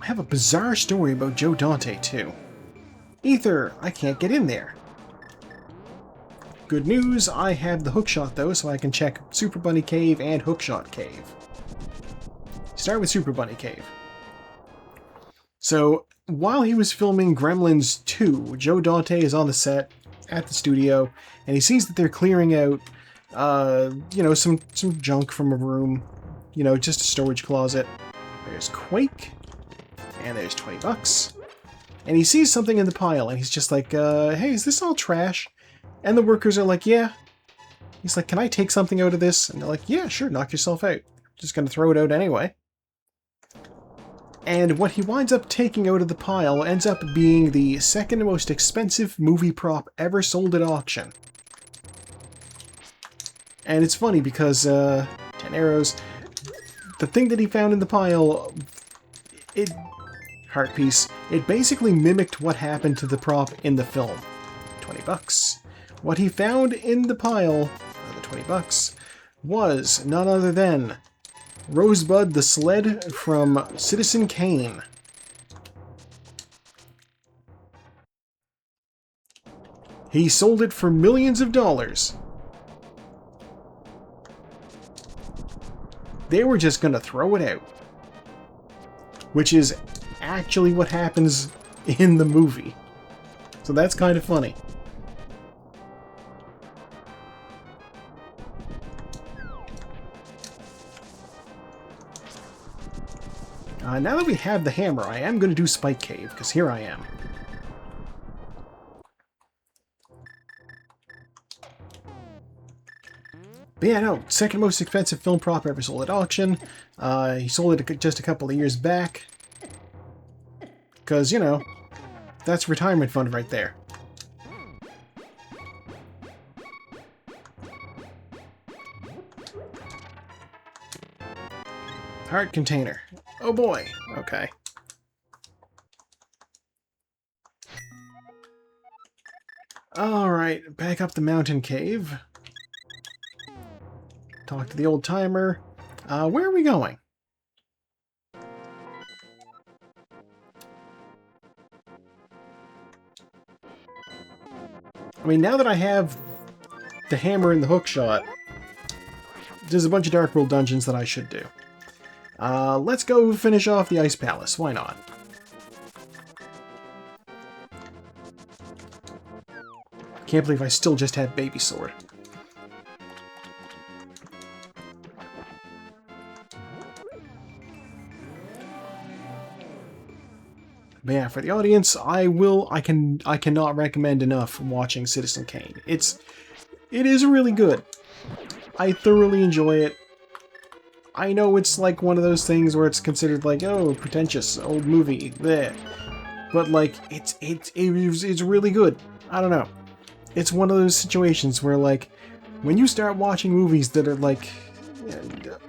I have a bizarre story about Joe Dante, too. Ether, I can't get in there. Good news, I have the hookshot, though, so I can check Super Bunny Cave and Hookshot Cave. Start with Super Bunny Cave. So, while he was filming Gremlins 2, Joe Dante is on the set at the studio, and he sees that they're clearing out, you know, some junk from a room, you know, just a storage closet. There's Quake, and there's $20. And he sees something in the pile, and he's just like, hey, is this all trash? And the workers are like, yeah. He's like, can I take something out of this? And they're like, yeah, sure, knock yourself out. Just gonna throw it out anyway. And what he winds up taking out of the pile ends up being the second most expensive movie prop ever sold at auction. And it's funny because, 10 arrows, the thing that he found in the pile, heart piece, it basically mimicked what happened to the prop in the film. $20. What he found in the pile, the $20, was none other than Rosebud the sled from Citizen Kane. He sold it for millions of dollars. They were just gonna throw it out. Which is actually what happens in the movie. So that's kind of funny. Now that we have the hammer, I am going to do Spike Cave, because here I am. But yeah, no, second most expensive film prop ever sold at auction. He sold it just a couple of years back. Because, you know, that's retirement fund right there. Heart container. Oh boy. Okay. Alright, back up the mountain cave. Talk to the old timer. Where are we going? I mean, now that I have the hammer and the hook shot, there's a bunch of Dark World dungeons that I should do. Let's go finish off the Ice Palace. Why not? Can't believe I still just have Baby Sword. But yeah, for the audience, I cannot recommend enough watching Citizen Kane. It is really good. I thoroughly enjoy it. I know it's like one of those things where it's considered like, oh, pretentious, old movie, there. But like, it's really good. I don't know. It's one of those situations where like, when you start watching movies that are like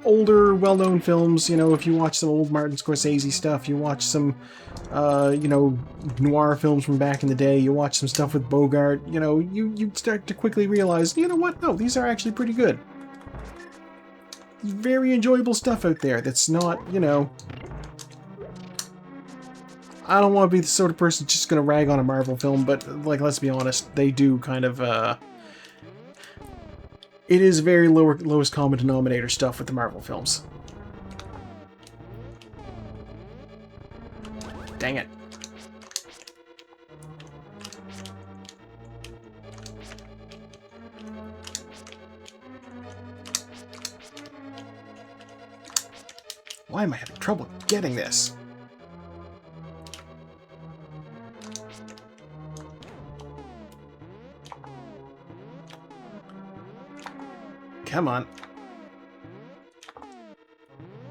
older, well-known films, you know, if you watch some old Martin Scorsese stuff, you watch some, you know, noir films from back in the day, you watch some stuff with Bogart, you know, you start to quickly realize, you know what, no, these are actually pretty good. Very enjoyable stuff out there that's not, you know... I don't want to be the sort of person just going to rag on a Marvel film, but, like, let's be honest, they do kind of, it is very lowest common denominator stuff with the Marvel films. Dang it. Why am I having trouble getting this? Come on.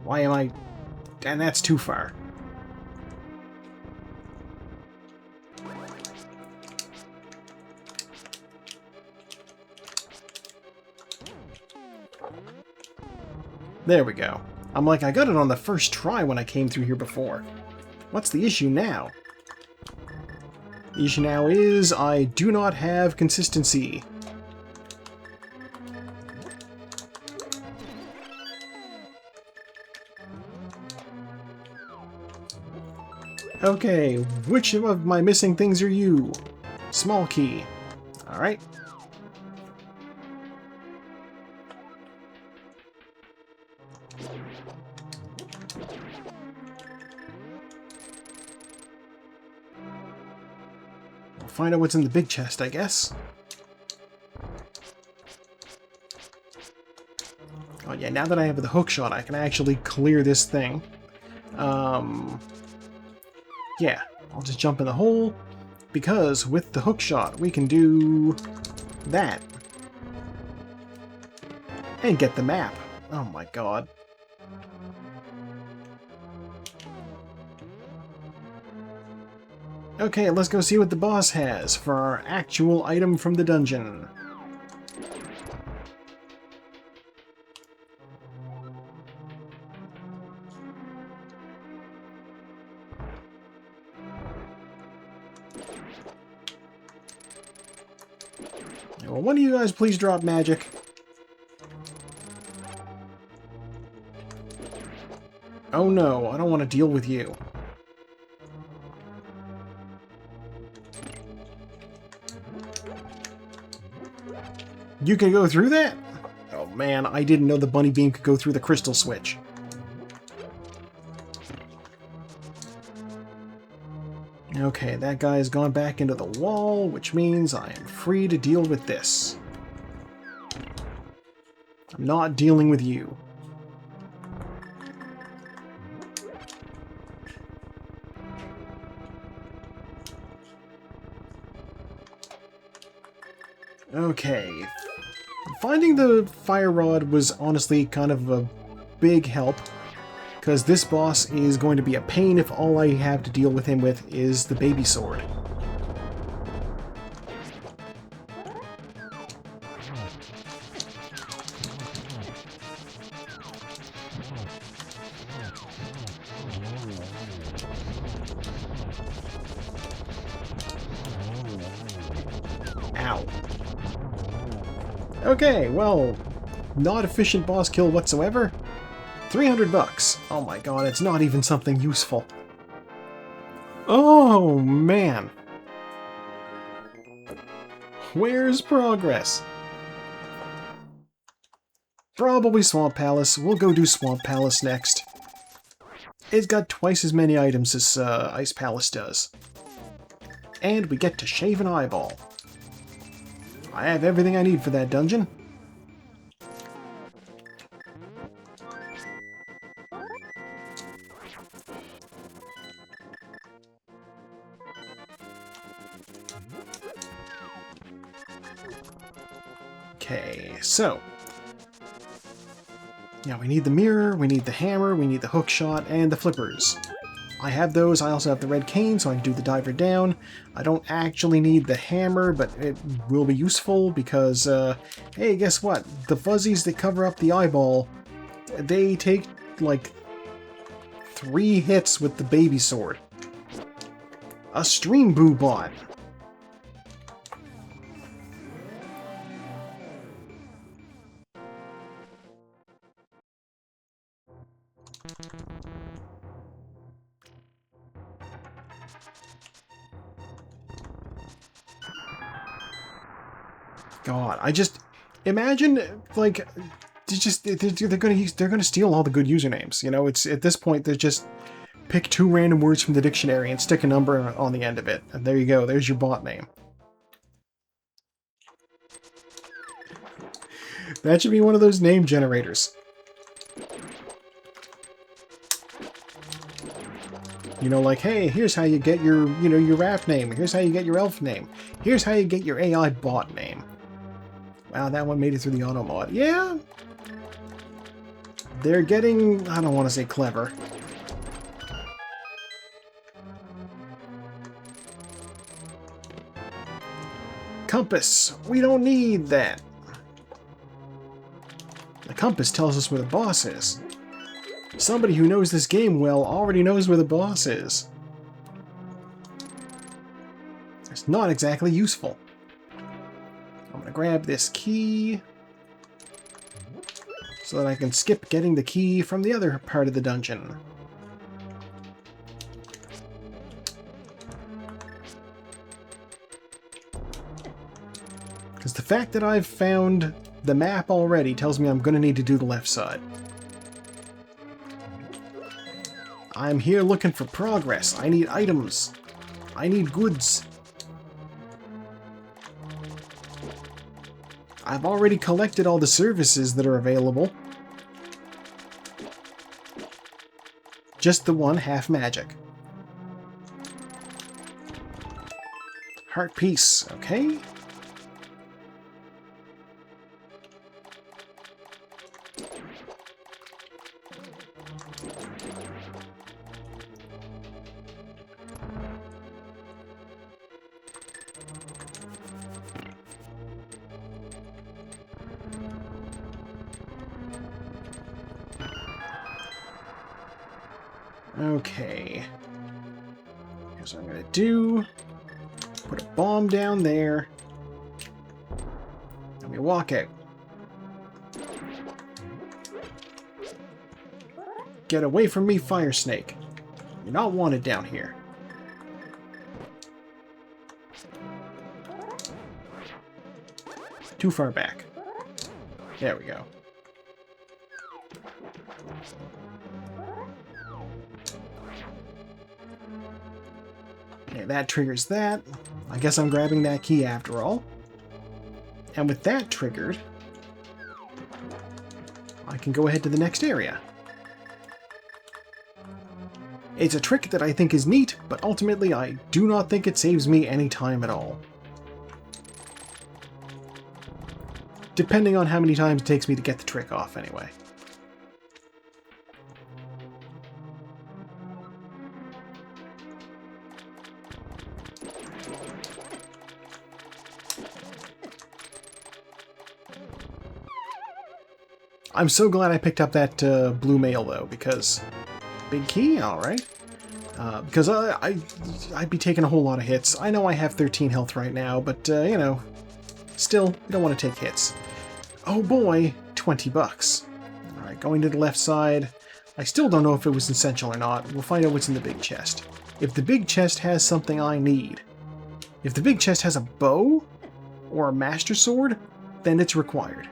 Why am I... And that's too far. There we go. I'm like, I got it on the first try when I came through here before. What's the issue now? The issue now is I do not have consistency. Okay, which of my missing things are you? Small key. Alright. We'll find out what's in the big chest, I guess. Oh yeah, now that I have the hook shot, I can actually clear this thing. Yeah, I'll just jump in the hole, because with the hook shot, we can do that. And get the map. Oh my god. Okay, let's go see what the boss has for our actual item from the dungeon. Will one of you guys please drop magic? Oh no, I don't want to deal with you. You can go through that? Oh man, I didn't know the bunny beam could go through the crystal switch. Okay, that guy has gone back into the wall, which means I am free to deal with this. I'm not dealing with you. Okay. finding the fire rod was honestly kind of a big help, because this boss is going to be a pain if all I have to deal with him with is the baby sword. Ow. Okay, well, not efficient boss kill whatsoever. 300 bucks. Oh my god, it's not even something useful. Oh man. Where's progress? Probably Swamp Palace. We'll go do Swamp Palace next. It's got twice as many items as Ice Palace does. And we get to shave an eyeball. I have everything I need for that dungeon. Okay, so yeah, we need the mirror, we need the hammer, we need the hook shot, and the flippers. I have those. I also have the red cane, so I can do the diver down. I don't actually need the hammer, but it will be useful because, hey, guess what? The fuzzies that cover up the eyeball, they take, like, 3 hits with the baby sword. A stream boo bot. God, I just imagine like they're gonna steal all the good usernames. You know, it's at this point they just pick 2 random words from the dictionary and stick a number on the end of it, and there you go. There's your bot name. That should be one of those name generators. You know, like, hey, here's how you get your, you know, your raft name. Here's how you get your elf name. Here's how you get your AI bot name. Wow, that one made it through the auto mod. Yeah. They're getting, I don't want to say clever. Compass. We don't need that. The compass tells us where the boss is. Somebody who knows this game well already knows where the boss is. It's not exactly useful. I'm going to grab this key so that I can skip getting the key from the other part of the dungeon. Because the fact that I've found the map already tells me I'm going to need to do the left side. I'm here looking for progress. I need items. I need goods. I've already collected all the services that are available. Just the one half magic. Heart piece, okay. Okay. Here's what I'm gonna do. Put a bomb down there. Let me walk out. Get away from me, Fire Snake. You're not wanted down here. Too far back. There we go. Okay, that triggers that. I guess I'm grabbing that key after all. And with that triggered, I can go ahead to the next area. It's a trick that I think is neat, but ultimately I do not think it saves me any time at all. Depending on how many times it takes me to get the trick off, anyway. I'm so glad I picked up that blue mail, though, because... Big key? Alright. Because I'd be taking a whole lot of hits. I know I have 13 health right now, but, you know, still, you don't want to take hits. Oh boy, 20 bucks. Alright, going to the left side. I still don't know if it was essential or not. We'll find out what's in the big chest. If the big chest has something I need, if the big chest has a bow or a master sword, then it's required.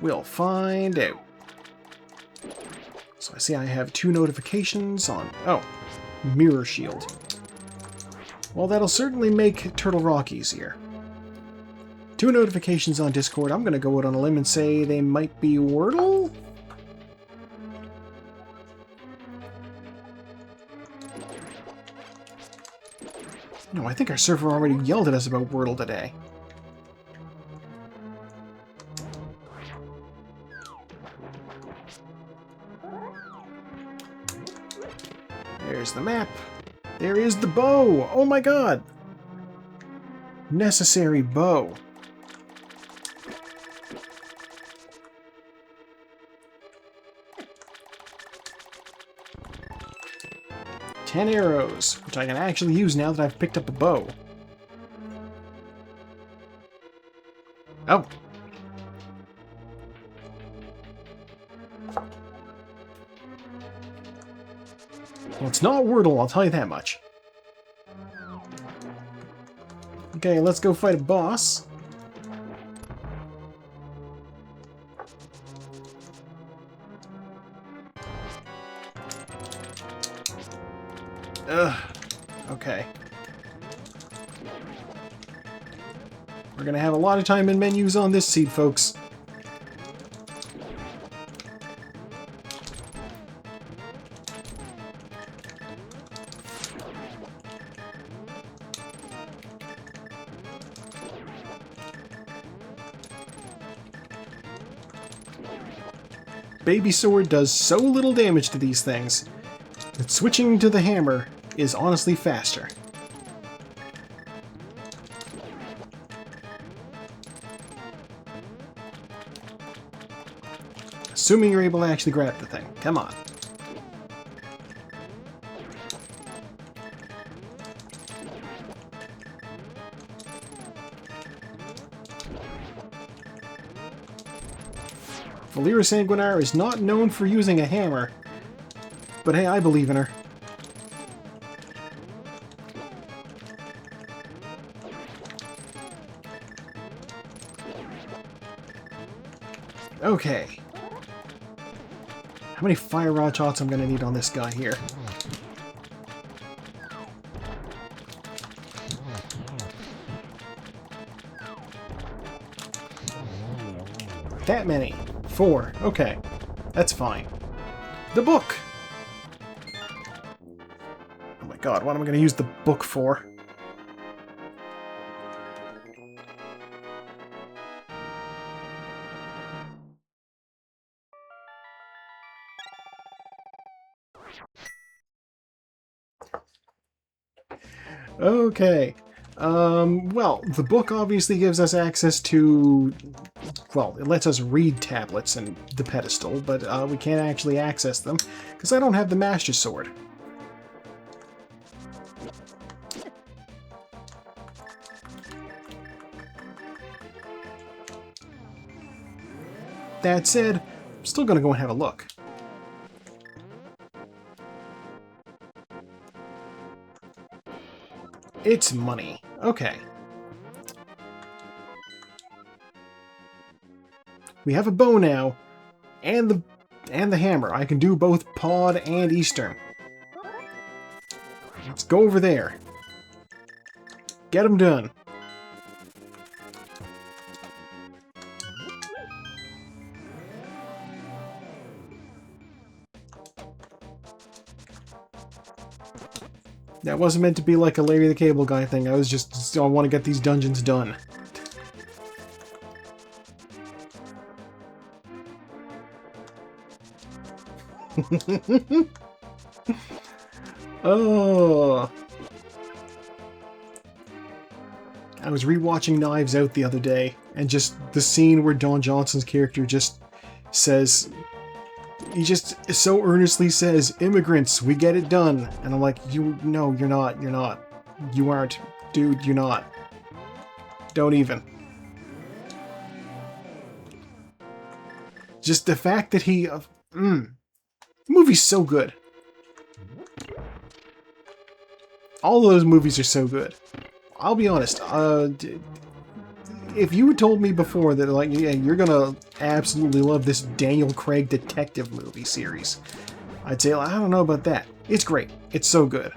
We'll find out. So I see I have 2 notifications on... Oh, mirror shield. Well, that'll certainly make Turtle Rock easier. 2 notifications on Discord. I'm going to go out on a limb and say they might be Wordle? No, I think our server already yelled at us about Wordle today. There's the map. There is the bow. Oh my god. Necessary bow. Ten arrows, which I can actually use now that I've picked up a bow. Oh. Well, it's not Wordle, I'll tell you that much. Okay, let's go fight a boss. Ugh. Okay. We're gonna have a lot of time in menus on this seed, folks. Baby sword does so little damage to these things that switching to the hammer is honestly faster. Assuming you're able to actually grab the thing. Come on. Valera Sanguinar is not known for using a hammer, but hey, I believe in her. Okay. How many fire rod shots I'm gonna need on this guy here? That many. 4. Okay. That's fine. The book! Oh my god, what am I going to use the book for? Okay. Well, the book obviously gives us access to... Well, it lets us read tablets and the pedestal, but we can't actually access them, because I don't have the Master Sword. That said, I'm still going to go and have a look. It's money. Okay. We have a bow now, and the hammer. I can do both Pod and Eastern. Let's go over there. Get them done. That wasn't meant to be like a Larry the Cable Guy thing. I was just, I want to get these dungeons done. Oh. I was rewatching Knives Out the other day, and just the scene where Don Johnson's character just says, he just so earnestly says, "Immigrants, we get it done." And I'm like, no, you're not, you aren't, dude, you're not. Don't even. Just the fact that he, the movie's so good. All of those movies are so good. I'll be honest, if you had told me before that, like, yeah, you're gonna absolutely love this Daniel Craig detective movie series, I'd say, I don't know about that. It's great. It's so good.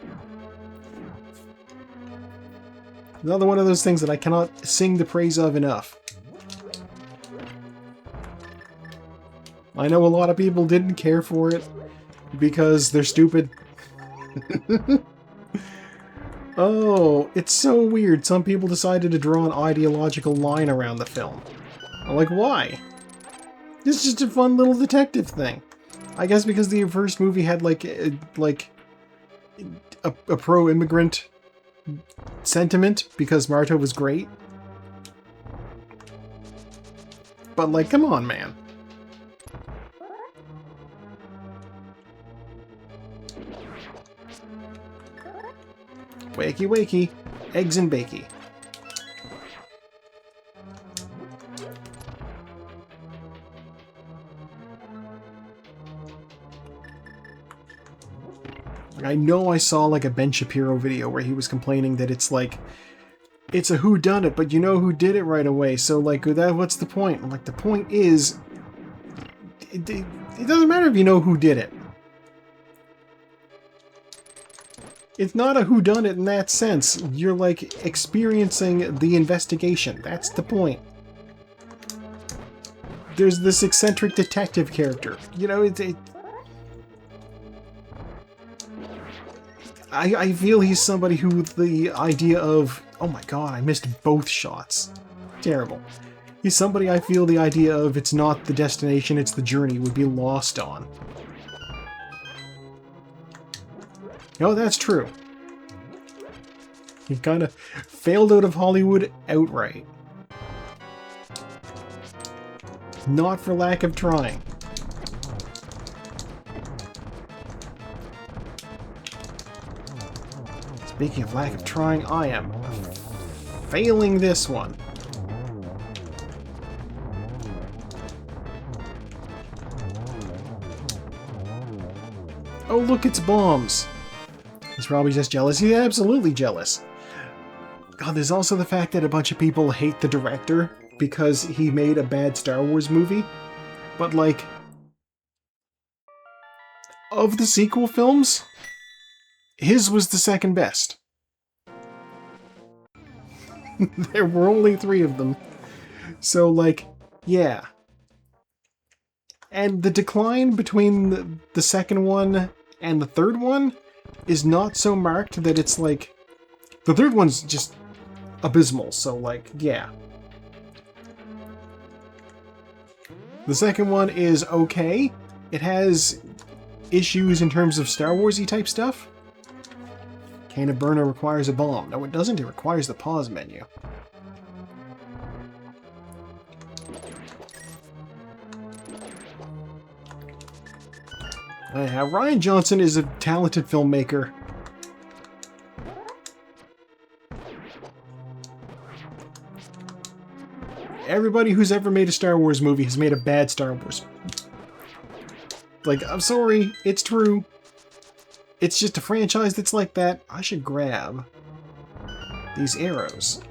Another one of those things that I cannot sing the praise of enough. I know a lot of people didn't care for it because they're stupid. Oh, it's so weird. Some people decided to draw an ideological line around the film. I'm like, why? It's just a fun little detective thing. I guess because the first movie had like a pro-immigrant sentiment because Marta was great. But like, come on, man. Wakey wakey, eggs and bakey. I know I saw like a Ben Shapiro video where he was complaining that it's like, it's a whodunit, but you know who did it right away, so like, what's the point? I'm like, the point is, it doesn't matter if you know who did it. It's not a whodunit in that sense. You're like experiencing the investigation. That's the point. There's this eccentric detective character. You know, I feel he's somebody who the idea of, oh my god, I missed both shots. Terrible. He's somebody I feel the idea of it's not the destination, it's the journey would be lost on. Oh, that's true. He kind of failed out of Hollywood outright. Not for lack of trying. Speaking of lack of trying, I am failing this one. Oh, look, it's bombs. He's probably just jealous. He's absolutely jealous. God, there's also the fact that a bunch of people hate the director because he made a bad Star Wars movie. But, like, of the sequel films, his was the second best. There were only 3 of them. So, like, yeah. And the decline between the second one and the third one is not so marked that it's like... The third one's just abysmal, so like, yeah. The second one is okay. It has issues in terms of Star Wars-y type stuff. Can of burner requires a bomb. No, it doesn't. It requires the pause menu. Rian Johnson is a talented filmmaker. Everybody who's ever made a Star Wars movie has made a bad Star Wars. Like, I'm sorry, it's true. It's just a franchise that's like that. I should grab these arrows.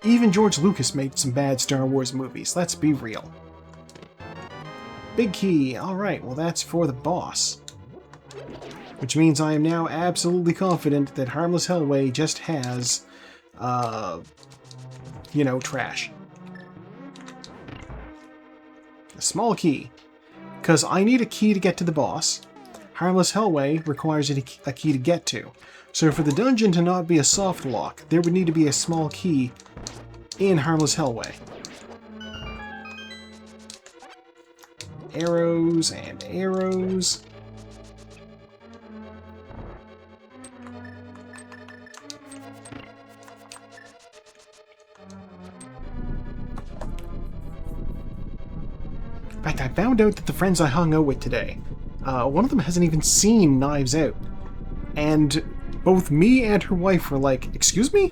Even George Lucas made some bad Star Wars movies, let's be real. Big key, alright, well that's for the boss. Which means I am now absolutely confident that Harmless Hellway just has, you know, trash. A small key. Because I need a key to get to the boss. Harmless Hellway requires a key to get to. So for the dungeon to not be a soft lock, there would need to be a small key in Harmless Hellway. Arrows and arrows. In fact, I found out that the friends I hung out with today, one of them hasn't even seen Knives Out. And both me and her wife were like, "Excuse me?"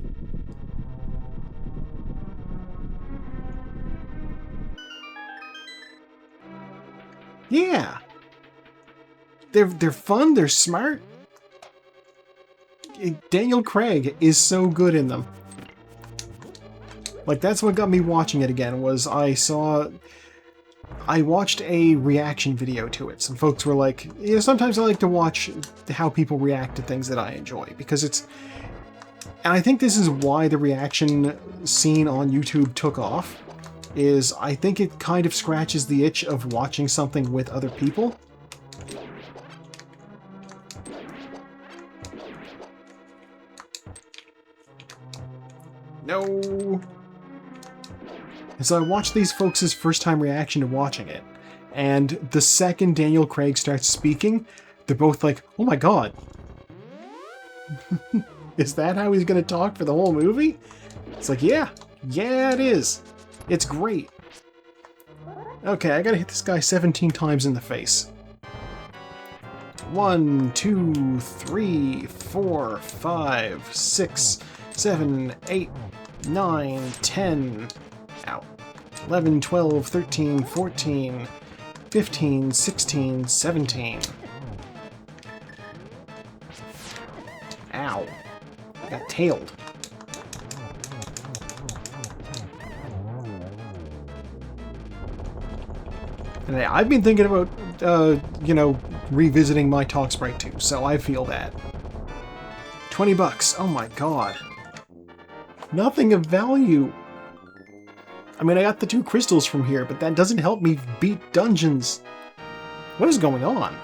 Yeah. They're fun, they're smart. Daniel Craig is so good in them. Like, that's what got me watching it again, was I watched a reaction video to it. Some folks were like, you know, sometimes I like to watch how people react to things that I enjoy, because it's... And I think this is why the reaction scene on YouTube took off, is I think it kind of scratches the itch of watching something with other people. No! And so I watched these folks' first time reaction to watching it, and the second Daniel Craig starts speaking, they're both like, "Oh my god." Is that how he's going to talk for the whole movie? It's like, yeah, it is. It's great. Okay, I gotta hit this guy 17 times in the face. 1, 2, 3, 4, 5, 6, 7, 8, 9, 10... Ow. 11, 12, 13, 14, 15, 16, 17. Ow. I got tailed. And I've been thinking about, you know, revisiting my Talk Sprite too, so I feel that. 20 bucks. Oh my god. Nothing of value. I mean, I got the 2 crystals from here, but that doesn't help me beat dungeons. What is going on?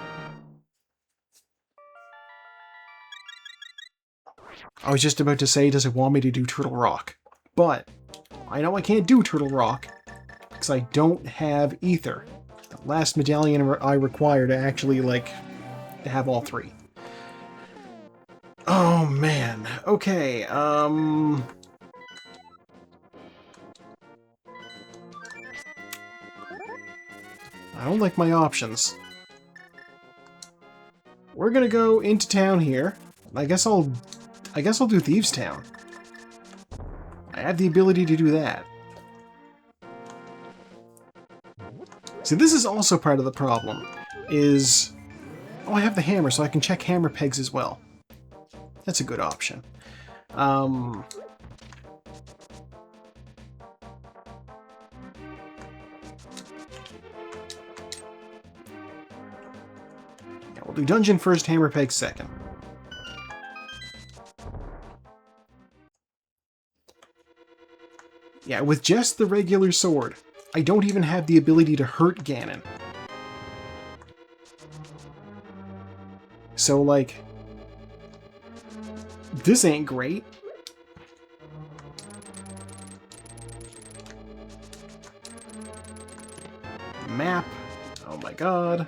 I was just about to say, does it want me to do Turtle Rock? But I know I can't do Turtle Rock because I don't have Ether. The last medallion I require to actually, like, to have all 3. Oh, man. Okay, I don't like my options. We're gonna go into town here. I guess I'll do Thieves Town. I have the ability to do that. See, this is also part of the problem, is... Oh, I have the hammer, so I can check hammer pegs as well. That's a good option. Yeah, we'll do dungeon first, hammer peg second. Yeah, with just the regular sword, I don't even have the ability to hurt Ganon. So, like, this ain't great. Map. Oh my god.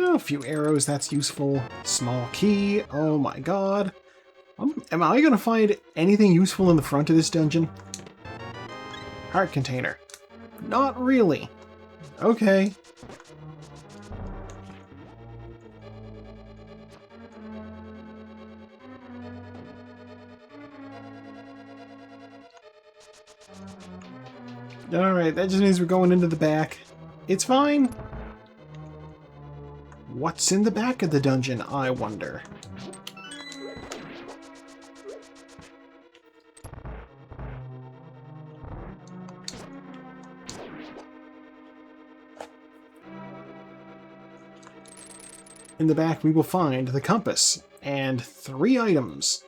Oh, a few arrows, that's useful. Small key, oh my god. Am I gonna find anything useful in the front of this dungeon? Heart container. Not really. Okay. Alright, that just means we're going into the back. It's fine. What's in the back of the dungeon, I wonder? In the back, we will find the compass and 3 items.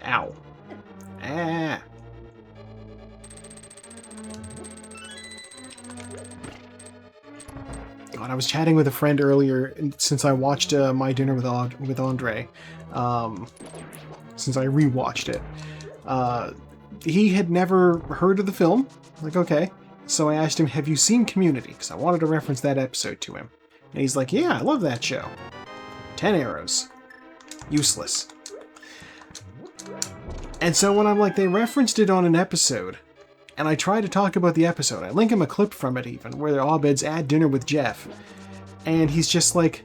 Ow. Ah. God, I was chatting with a friend earlier since I watched My Dinner with Andre. Since I rewatched it. He had never heard of the film. Like, okay. So I asked him, have you seen Community? Because I wanted to reference that episode to him. And he's like, yeah, I love that show. 10 arrows. Useless. And so when I'm like, they referenced it on an episode, and I try to talk about the episode, I link him a clip from it even, where Abed's at dinner with Jeff, and he's just like,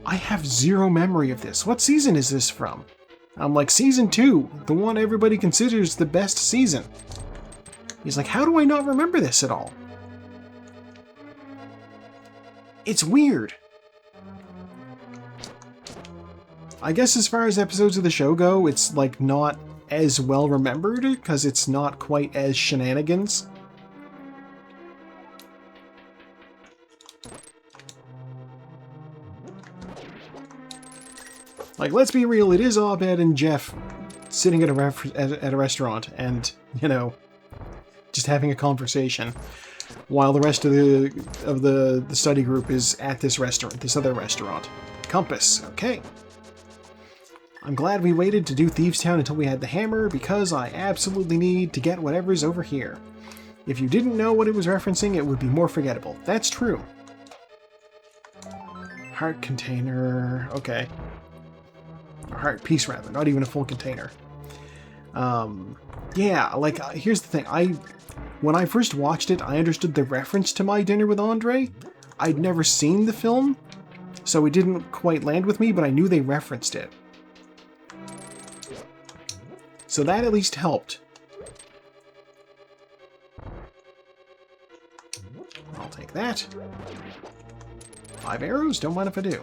I have zero memory of this. What season is this from? I'm like, season 2, the one everybody considers the best season. He's like, how do I not remember this at all? It's weird. I guess as far as episodes of the show go, it's like not as well remembered because it's not quite as shenanigans. Like, let's be real, it is Abed and Jeff sitting at a restaurant and, you know, just having a conversation while the rest of the study group is at this restaurant, this other restaurant. Compass, okay. I'm glad we waited to do Thieves Town until we had the hammer, because I absolutely need to get whatever's over here. If you didn't know what it was referencing, it would be more forgettable. That's true. Heart container, okay. Or heart piece, rather, not even a full container. Yeah, like, here's the thing. When I first watched it, I understood the reference to My Dinner with Andre. I'd never seen the film, so it didn't quite land with me, but I knew they referenced it. So that at least helped. I'll take that. 5 arrows? Don't mind if I do.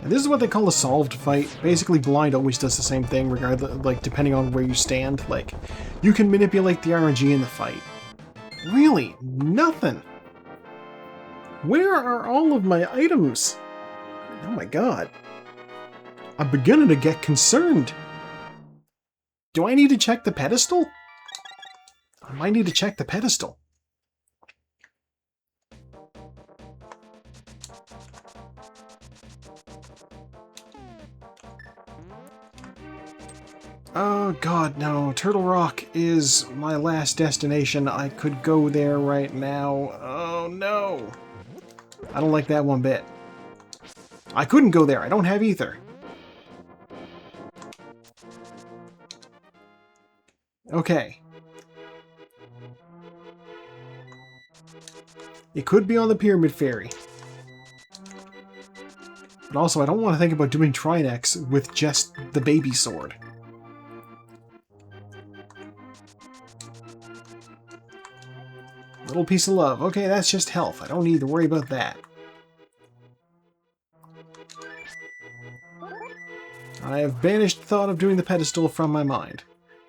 And this is what they call a solved fight. Basically, blind always does the same thing, regardless, like, depending on where you stand. Like, you can manipulate the RNG in the fight. Really? Nothing. Where are all of my items? Oh my god. I'm beginning to get concerned. Do I need to check the pedestal? I might need to check the pedestal. Oh god, no. Turtle Rock is my last destination. I could go there right now. Oh no. I don't like that one bit. I couldn't go there. I don't have ether. Okay. It could be on the Pyramid Fairy. But also, I don't want to think about doing Trinex with just the baby sword. Little piece of love. Okay, that's just health. I don't need to worry about that. I have banished the thought of doing the pedestal from my mind.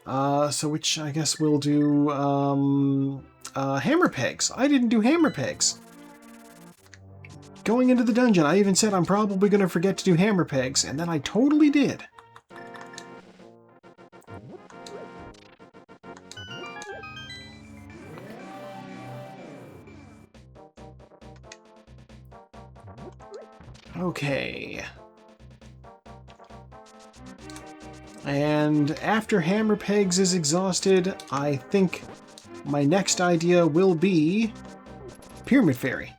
So which I guess we'll do, hammer pegs. I didn't do hammer pegs. Going into the dungeon, I even said I'm probably going to forget to do hammer pegs, and then I totally did. Okay. And after hammer pegs is exhausted, I think my next idea will be Pyramid Fairy.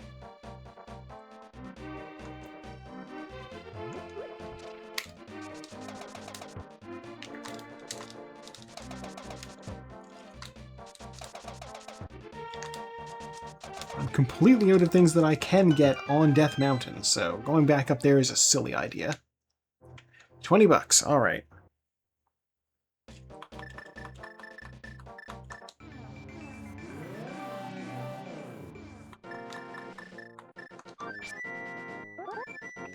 I'm completely out of things that I can get on Death Mountain, so going back up there is a silly idea. 20 bucks, alright.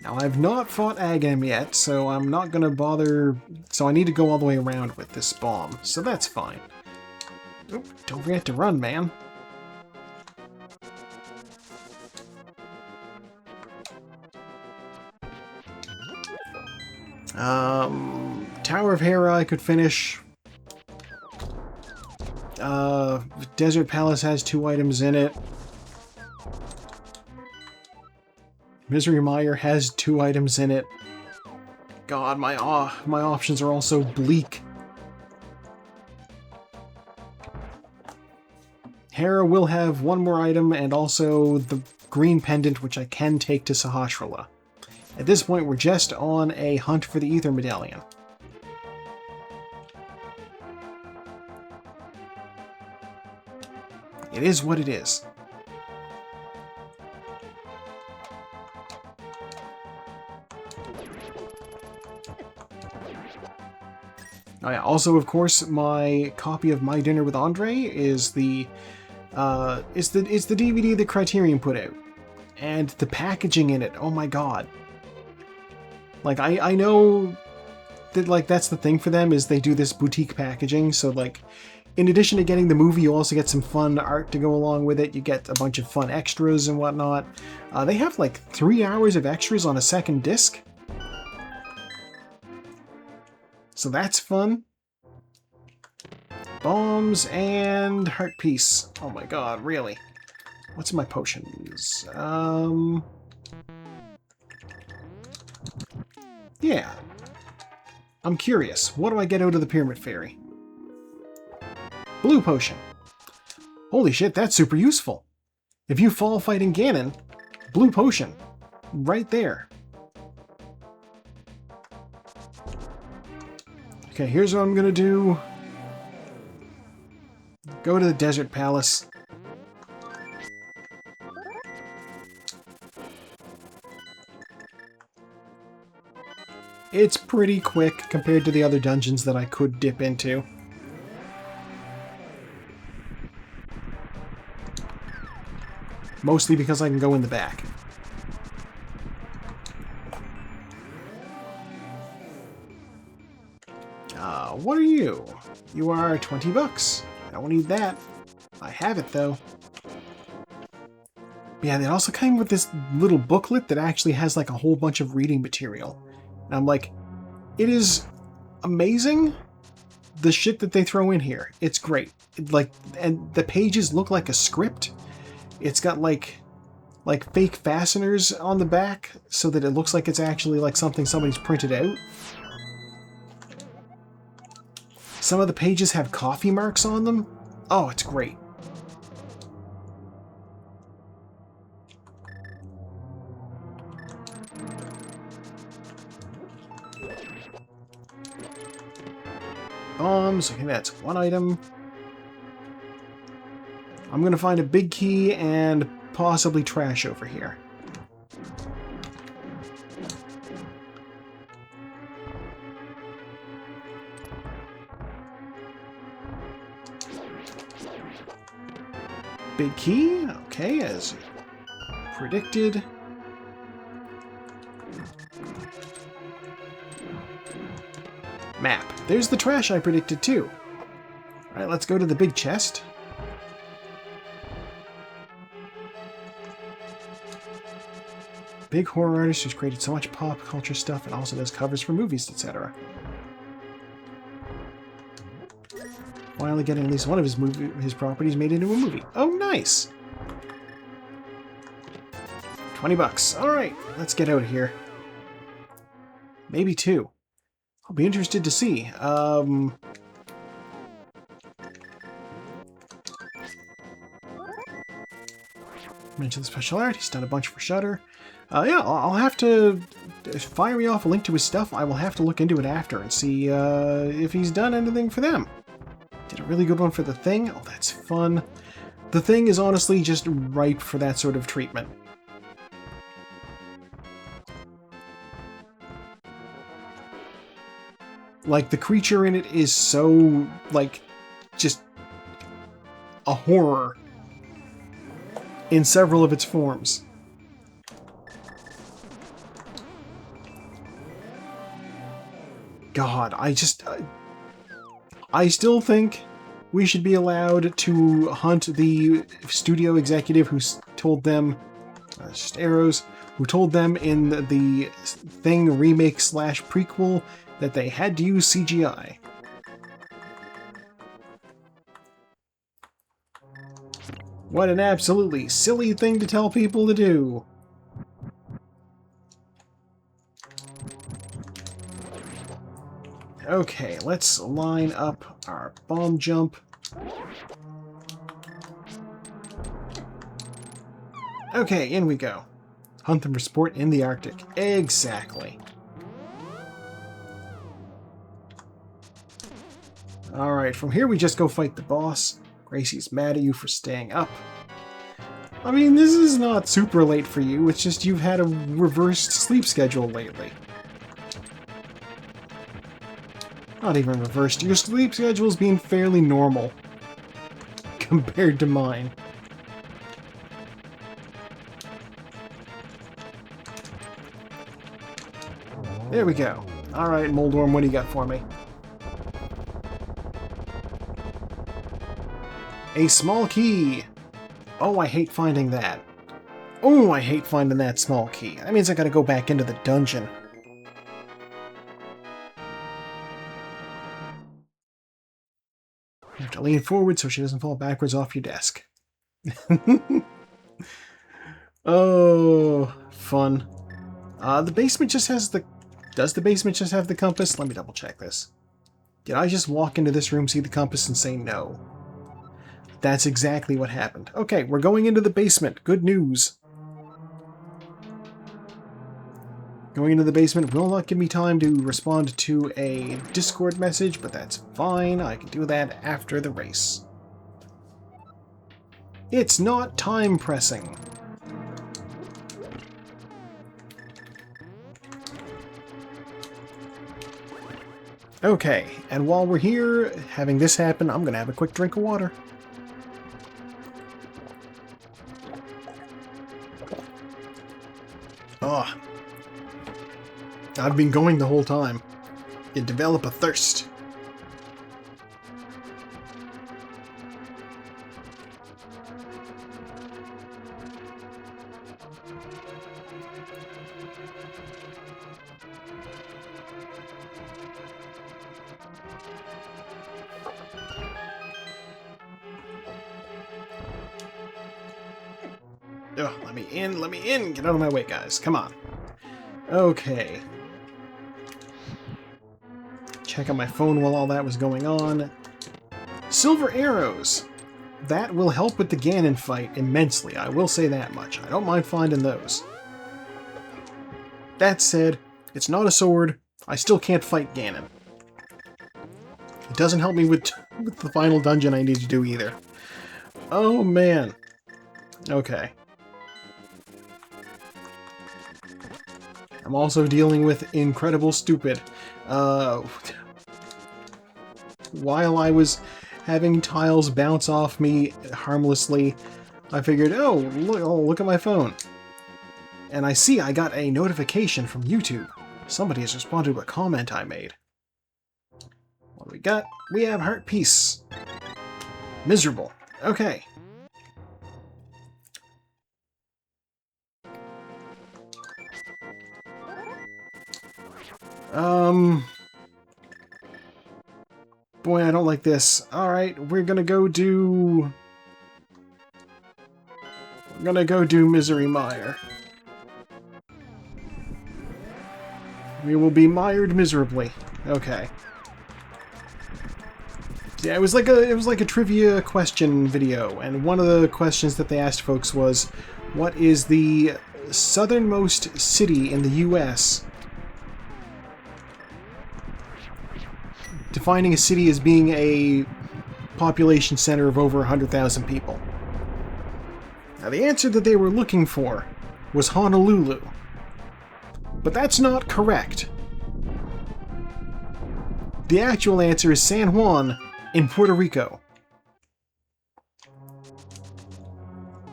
Now, I've not fought Agam yet, so I'm not gonna bother... So I need to go all the way around with this bomb, so that's fine. Oop, don't forget to run, man. Tower of Hera I could finish. Desert Palace has 2 items in it. Misery Mire has 2 items in it. God, my options are all so bleak. Hera will have 1 more item and also the green pendant, which I can take to Sahasrara. At this point, we're just on a hunt for the Ether Medallion. It is what it is. Oh yeah, also, of course, my copy of My Dinner with Andre is the DVD that Criterion put out. And the packaging in it, oh my god. Like, I know that, like, that's the thing for them, is they do this boutique packaging, so, like, in addition to getting the movie, you also get some fun art to go along with it. You get a bunch of fun extras and whatnot. They have, like, 3 hours of extras on a second disc. So that's fun. Bombs and heart piece. Oh my god, really? What's in my potions? Yeah. I'm curious. What do I get out of the Pyramid Fairy? Blue potion. Holy shit, that's super useful. If you fall fighting Ganon, blue potion. Right there. Okay, here's what I'm gonna do. Go to the Desert Palace. It's pretty quick compared to the other dungeons that I could dip into. Mostly because I can go in the back. What are you? You are 20 bucks. I don't need that. I have it, though. Yeah, they also came with this little booklet that actually has, like, a whole bunch of reading material. And I'm like, it is amazing, the shit that they throw in here. It's great. And the pages look like a script. It's got, like fake fasteners on the back so that it looks like it's actually, like, something somebody's printed out. Some of the pages have coffee marks on them. Oh, it's great. Bombs. Okay, that's 1 item. I'm gonna find a big key and possibly trash over here. Big key, okay, as predicted. Map. There's the trash I predicted too. Alright, let's go to the big chest. Big horror artist who's created so much pop culture stuff and also does covers for movies, etc. Finally getting at least one of his properties made into a movie. Oh, nice! 20 bucks. Alright, let's get out of here. Maybe 2. I'll be interested to see. Mention the special art. He's done a bunch for Shudder. Yeah, I'll have to fire me off a link to his stuff. I will have to look into it after and see if he's done anything for them. Did a really good one for The Thing. Oh, that's fun. The Thing is honestly just ripe for that sort of treatment. Like, the creature in it is so, like, just a horror in several of its forms. God, I still think we should be allowed to hunt the studio executive who told them, it's just arrows, who told them in the Thing remake / prequel that they had to use CGI. What an absolutely silly thing to tell people to do. Okay, let's line up our bomb jump. Okay, in we go. Hunt them for sport in the Arctic. Exactly. Alright, from here we just go fight the boss. Gracie's mad at you for staying up. I mean, this is not super late for you, it's just you've had a reversed sleep schedule lately. Not even reversed, your sleep schedule's being fairly normal compared to mine. There we go. Alright, Moldworm, what do you got for me? A small key! Oh, I hate finding that. Oh, I hate finding that small key. That means I gotta go back into the dungeon. You have to lean forward so she doesn't fall backwards off your desk. Oh, fun. The basement just has the... Does the basement just have the compass? Let me double check this. Did I just walk into this room, see the compass, and say no? That's exactly what happened. Okay, we're going into the basement. Good news. Going into the basement will not give me time to respond to a Discord message, but that's fine. I can do that after the race. It's not time pressing. Okay, and while we're here, having this happen, I'm gonna have a quick drink of water. Oh, I've been going the whole time. You develop a thirst. Ugh, let me in! Get out of my way, guys. Come on. Okay. Check on my phone while all that was going on. Silver arrows! That will help with the Ganon fight immensely, I will say that much. I don't mind finding those. That said, it's not a sword. I still can't fight Ganon. It doesn't help me with the final dungeon I need to do either. Oh, man. Okay. I'm also dealing with Incredible Stupid. While I was having tiles bounce off me harmlessly, I figured, oh, look at my phone. And I see I got a notification from YouTube. Somebody has responded to a comment I made. What do we got? We have Heart Peace. Miserable. Okay. Boy, I don't like this. Alright, we're gonna go do Misery Mire. We will be mired miserably. Okay. Yeah, it was like a trivia question video, and one of the questions that they asked folks was, What is the southernmost city in the U.S.? Defining a city as being a population center of over 100,000 people. Now, the answer that they were looking for was Honolulu. But that's not correct. The actual answer is San Juan in Puerto Rico.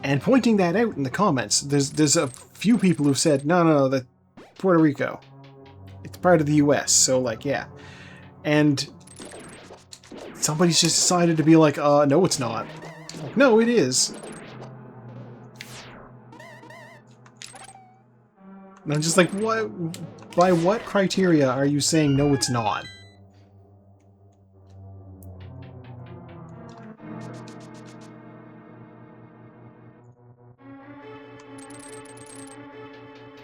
And pointing that out in the comments, there's a few people who've said, no, that's Puerto Rico. It's part of the US, so like, yeah. And somebody's just decided to be like, no it's not. Like, no, it is. And I'm just like, what? By what criteria are you saying no it's not?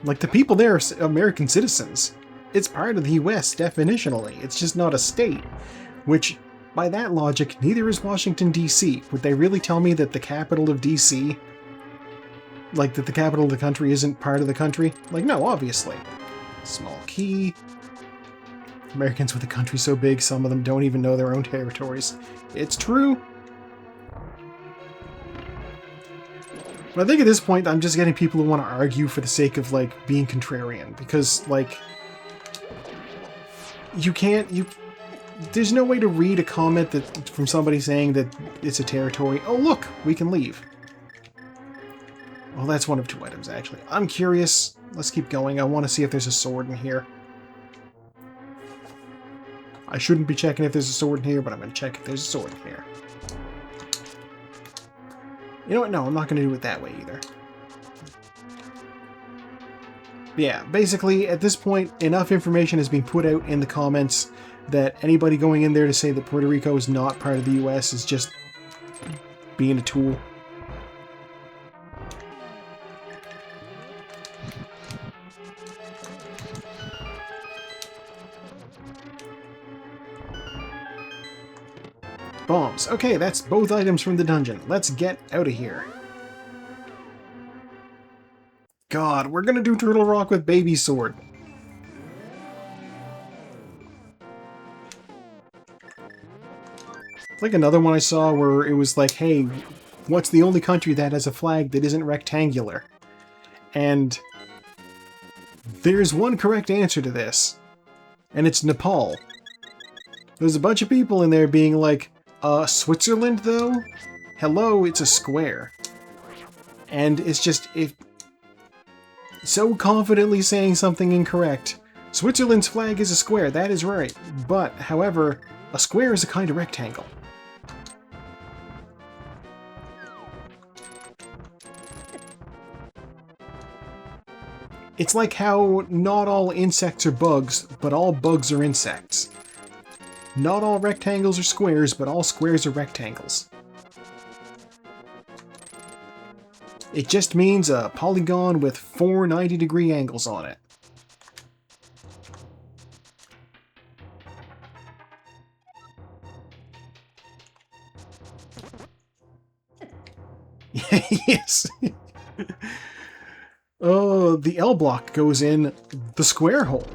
Like, the people there are American citizens. It's part of the US, definitionally. It's just not a state. Which, by that logic, neither is Washington, D.C. Would they really tell me that the capital of D.C., like, that the capital of the country isn't part of the country? Like, no, obviously. Small key. Americans with a country so big, some of them don't even know their own territories. It's true. But I think at this point, I'm just getting people who want to argue for the sake of, like, being contrarian. Because, like, there's no way to read a comment from somebody saying that it's a territory. Oh, look, we can leave. Well, that's one of two items, actually. I'm curious. Let's keep going. I want to see if there's a sword in here. I shouldn't be checking if there's a sword in here, but I'm going to check if there's a sword in here. You know what? No, I'm not going to do it that way either. Yeah, basically, at this point, enough information has been put out in the comments that anybody going in there to say that Puerto Rico is not part of the US is just being a tool. Bombs. Okay, that's both items from the dungeon. Let's get out of here. God, we're gonna do Turtle Rock with Baby Sword. It's like another one I saw where it was like, hey, what's the only country that has a flag that isn't rectangular? And there's one correct answer to this, and it's Nepal. There's a bunch of people in there being like, Switzerland though? Hello, it's a square. And it's just, so confidently saying something incorrect. Switzerland's flag is a square, that is right. But, however, a square is a kind of rectangle. It's like how not all insects are bugs, but all bugs are insects. Not all rectangles are squares, but all squares are rectangles. It just means a polygon with 4 90-degree angles on it. Yes. Oh, the L block goes in the square hole.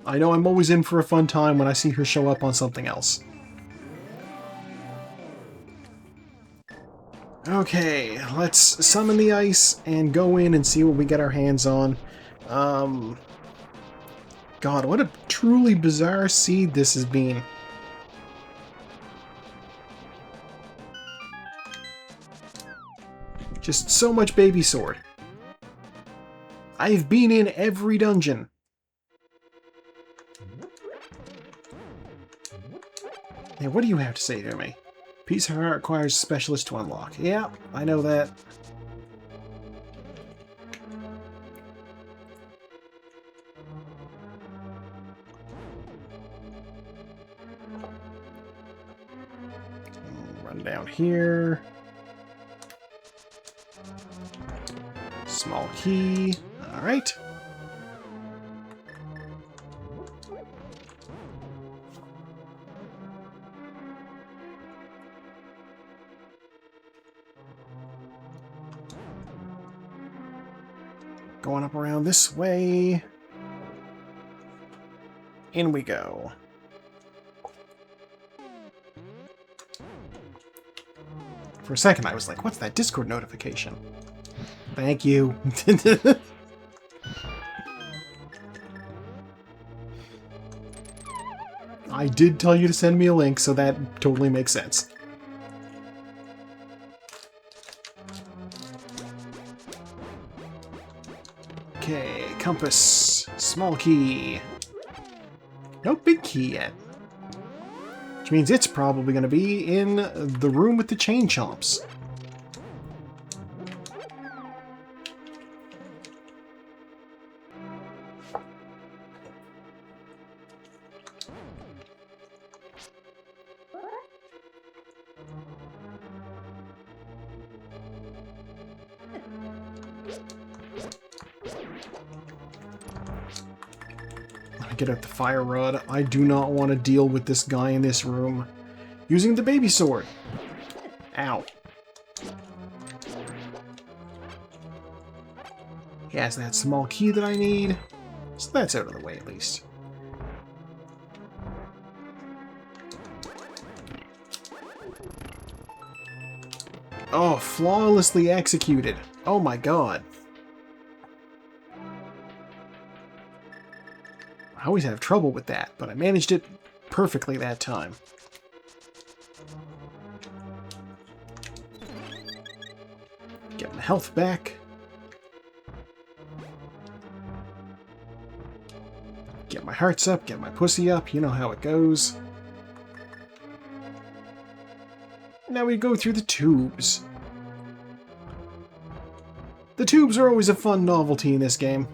I know I'm always in for a fun time when I see her show up on something else. Okay, let's summon the ice and go in and see what we get our hands on. God, what a truly bizarre seed this has been. Just so much baby sword. I've been in every dungeon. Hey, what do you have to say to me? Piece of art requires specialist to unlock. Yeah, I know that. Run down here. Small key. Alright. Going up around this way. In we go. For a second, I was like, what's that Discord notification? Thank you. I did tell you to send me a link, so that totally makes sense. Okay, compass. Small key. No big key yet. Which means it's probably going to be in the room with the chain chomps. Get out the fire rod. I do not want to deal with this guy in this room. Using the baby sword. Ow. He has that small key that I need. So that's out of the way at least. Oh, flawlessly executed. Oh my god. I always have trouble with that, but I managed it perfectly that time. Get my health back. Get my hearts up, get my pussy up, you know how it goes. Now we go through the tubes. The tubes are always a fun novelty in this game.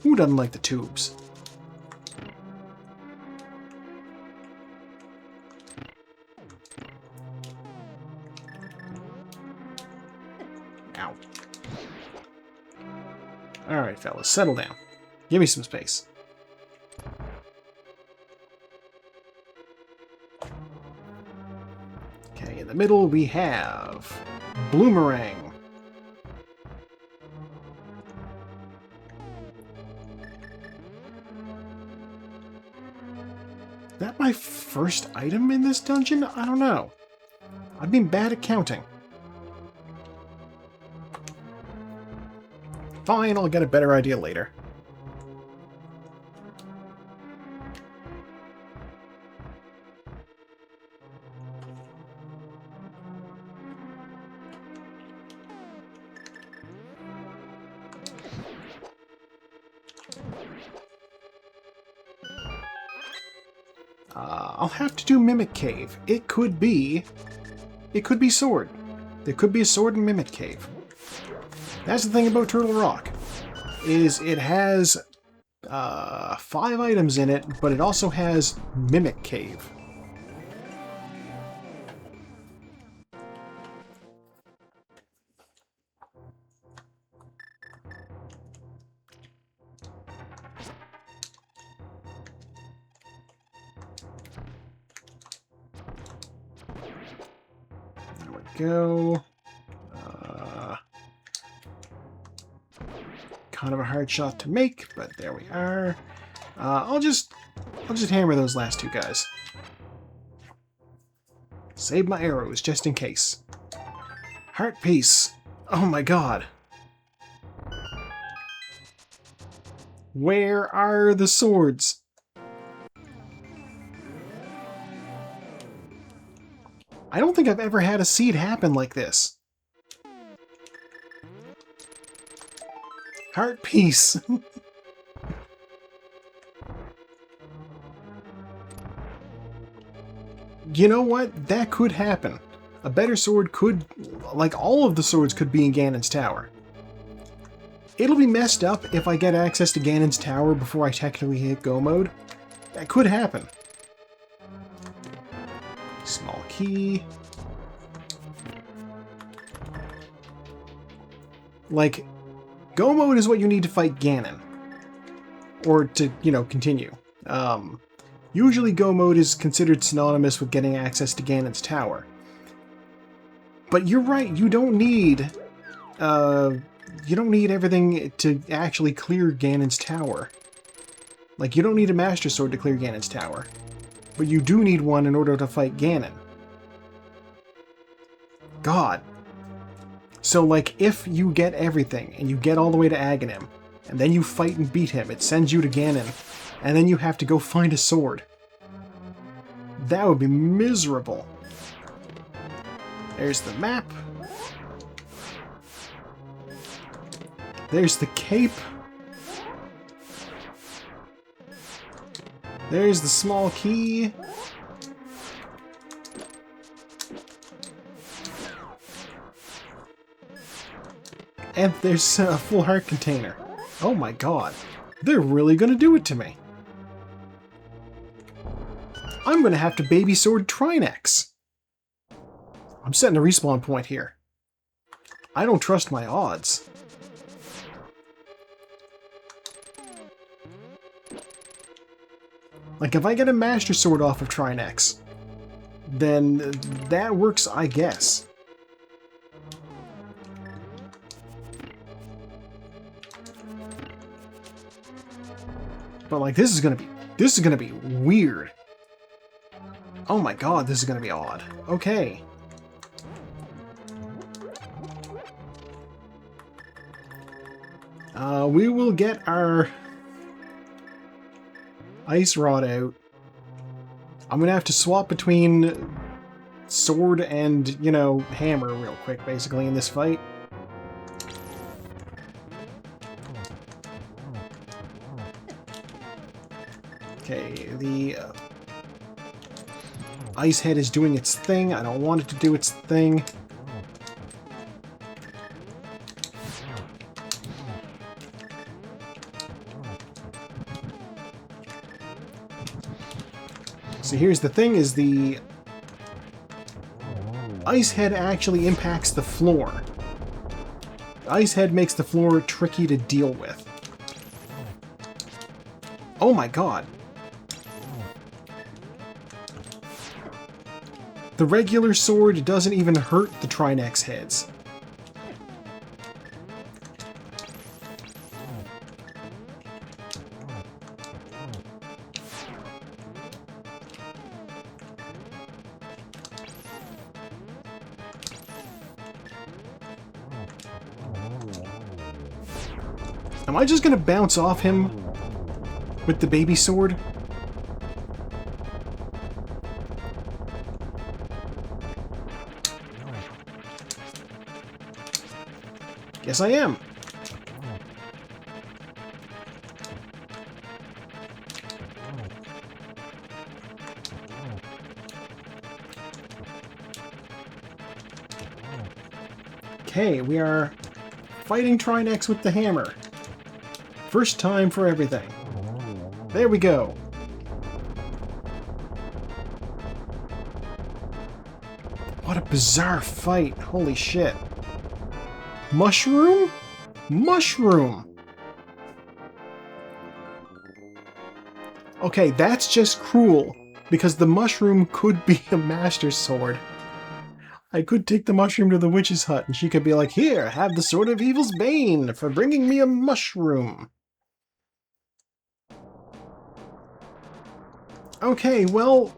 Who doesn't like the tubes? Ow. Alright, fellas, settle down. Give me some space. Okay, in the middle we have Bloomerang. Is that my first item in this dungeon? I don't know. I've been bad at counting. Fine, I'll get a better idea later. I'll have to do Mimic Cave. It could be Sword. There could be a Sword in Mimic Cave. That's the thing about Turtle Rock, is it has 5 items in it, but it also has Mimic Cave. There we go. Kind of a hard shot to make, but there we are. I'll just hammer those last 2 guys. Save my arrows just in case. Heart piece. Oh my god. Where are the swords? I don't think I've ever had a seed happen like this. Heart piece. You know what? That could happen. A better sword could... like, all of the swords could be in Ganon's Tower. It'll be messed up if I get access to Ganon's Tower before I technically hit Go mode. That could happen. Small key. Like, Go mode is what you need to fight Ganon. Or to, continue. Usually Go mode is considered synonymous with getting access to Ganon's tower. But you're right, you don't need everything to actually clear Ganon's tower. Like, you don't need a Master Sword to clear Ganon's tower. But you do need one in order to fight Ganon. God. So, like, if you get everything, and you get all the way to Aghanim, and then you fight and beat him, it sends you to Ganon, and then you have to go find a sword. That would be miserable. There's the map. There's the cape. There's the small key. And there's a full heart container. Oh my god. They're really gonna do it to me. I'm gonna have to baby sword Trinex. I'm setting a respawn point here. I don't trust my odds. Like, if I get a Master Sword off of Trinex, then that works, I guess. But, like, this is gonna be weird. Oh my god, this is gonna be odd. Okay. We will get our ice rod out. I'm gonna have to swap between sword and, hammer real quick, basically, in this fight. Okay, the ice head is doing its thing. I don't want it to do its thing. So here's the thing, is the ice head actually impacts the floor. The ice head makes the floor tricky to deal with. Oh my god. The regular sword doesn't even hurt the Trinex heads. Am I just gonna bounce off him with the baby sword? Yes, I am. Okay, we are fighting Trinex with the hammer. First time for everything. There we go. What a bizarre fight. Holy shit. Mushroom? Mushroom! Okay, that's just cruel, because the mushroom could be a Master Sword. I could take the mushroom to the witch's hut, and she could be like, "Here, have the Sword of Evil's Bane for bringing me a mushroom." Okay, well...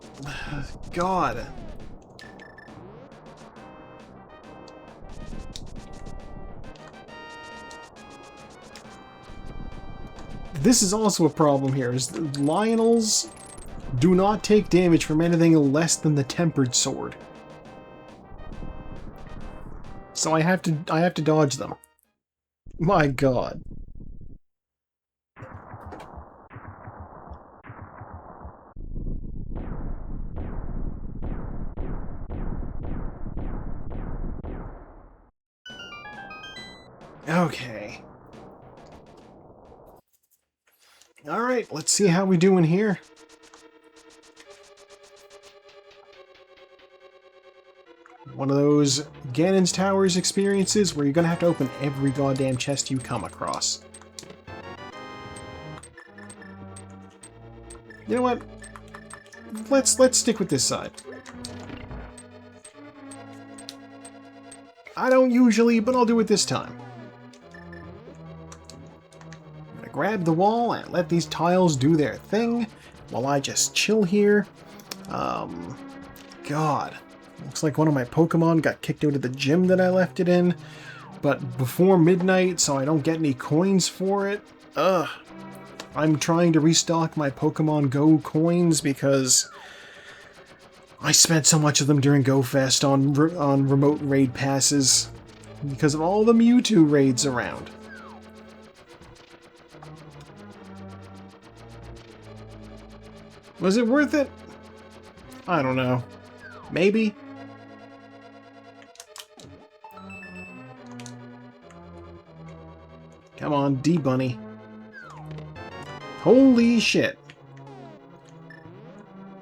God. This is also a problem here, is that Lionels do not take damage from anything less than the Tempered Sword. So I have to dodge them. My god. Okay. Alright, let's see how we do in here. One of those Ganon's Towers experiences where you're gonna have to open every goddamn chest you come across. You know what? Let's stick with this side. I don't usually, but I'll do it this time. I'm gonna grab the wall and let these tiles do their thing while I just chill here. God. Looks like one of my Pokemon got kicked out of the gym that I left it in, but before midnight, so I don't get any coins for it. Ugh. I'm trying to restock my Pokemon Go coins because I spent so much of them during Go Fest on remote raid passes because of all the Mewtwo raids around. Was it worth it? I don't know. Maybe? Come on, D-Bunny. Holy shit.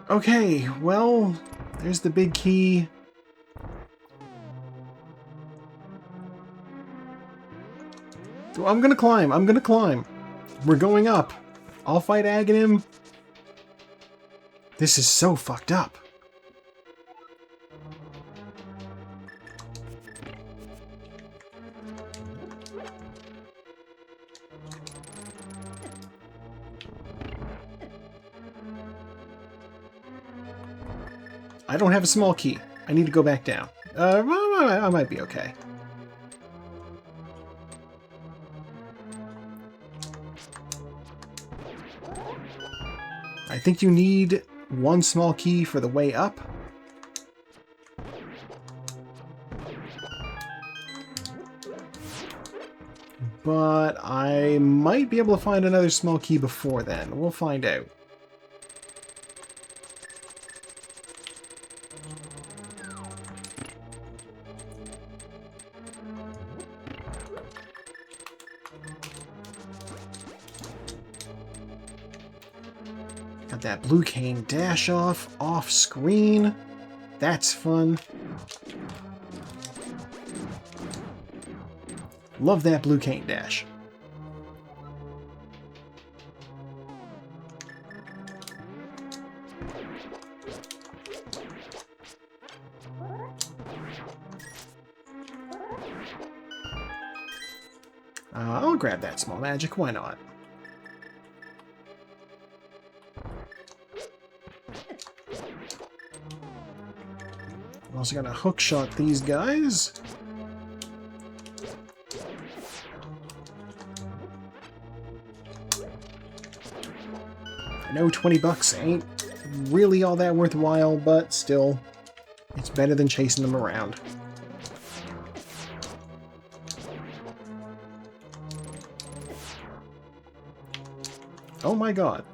Okay, well, there's the big key. I'm gonna climb, I'm gonna climb. We're going up. I'll fight Aghanim. This is so fucked up. I don't have a small key. I need to go back down. I might be okay. I think you need one small key for the way up. But I might be able to find another small key before then. We'll find out. Got that blue cane dash off screen. That's fun. Love that blue cane dash. I'll grab that small magic, why not? I'm also gonna hookshot these guys. I know 20 bucks ain't really all that worthwhile, but still, it's better than chasing them around. Oh my god.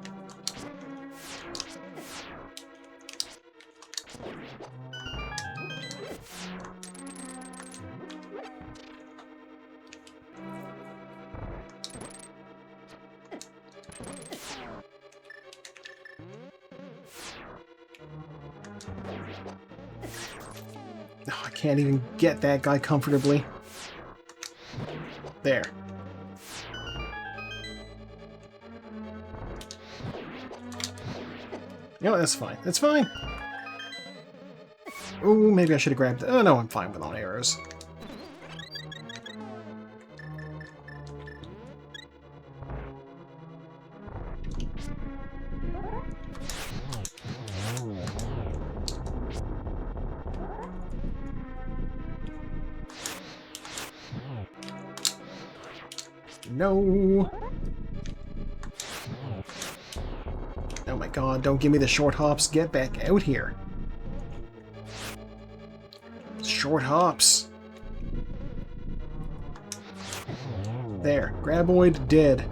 Oh, I can't even get that guy comfortably. There. You know, that's fine. That's fine. Ooh, maybe I should have grabbed it. Oh, no, I'm fine without arrows. No. Oh my god, don't give me the short hops. Get back out here. Short hops. There. Graboid dead.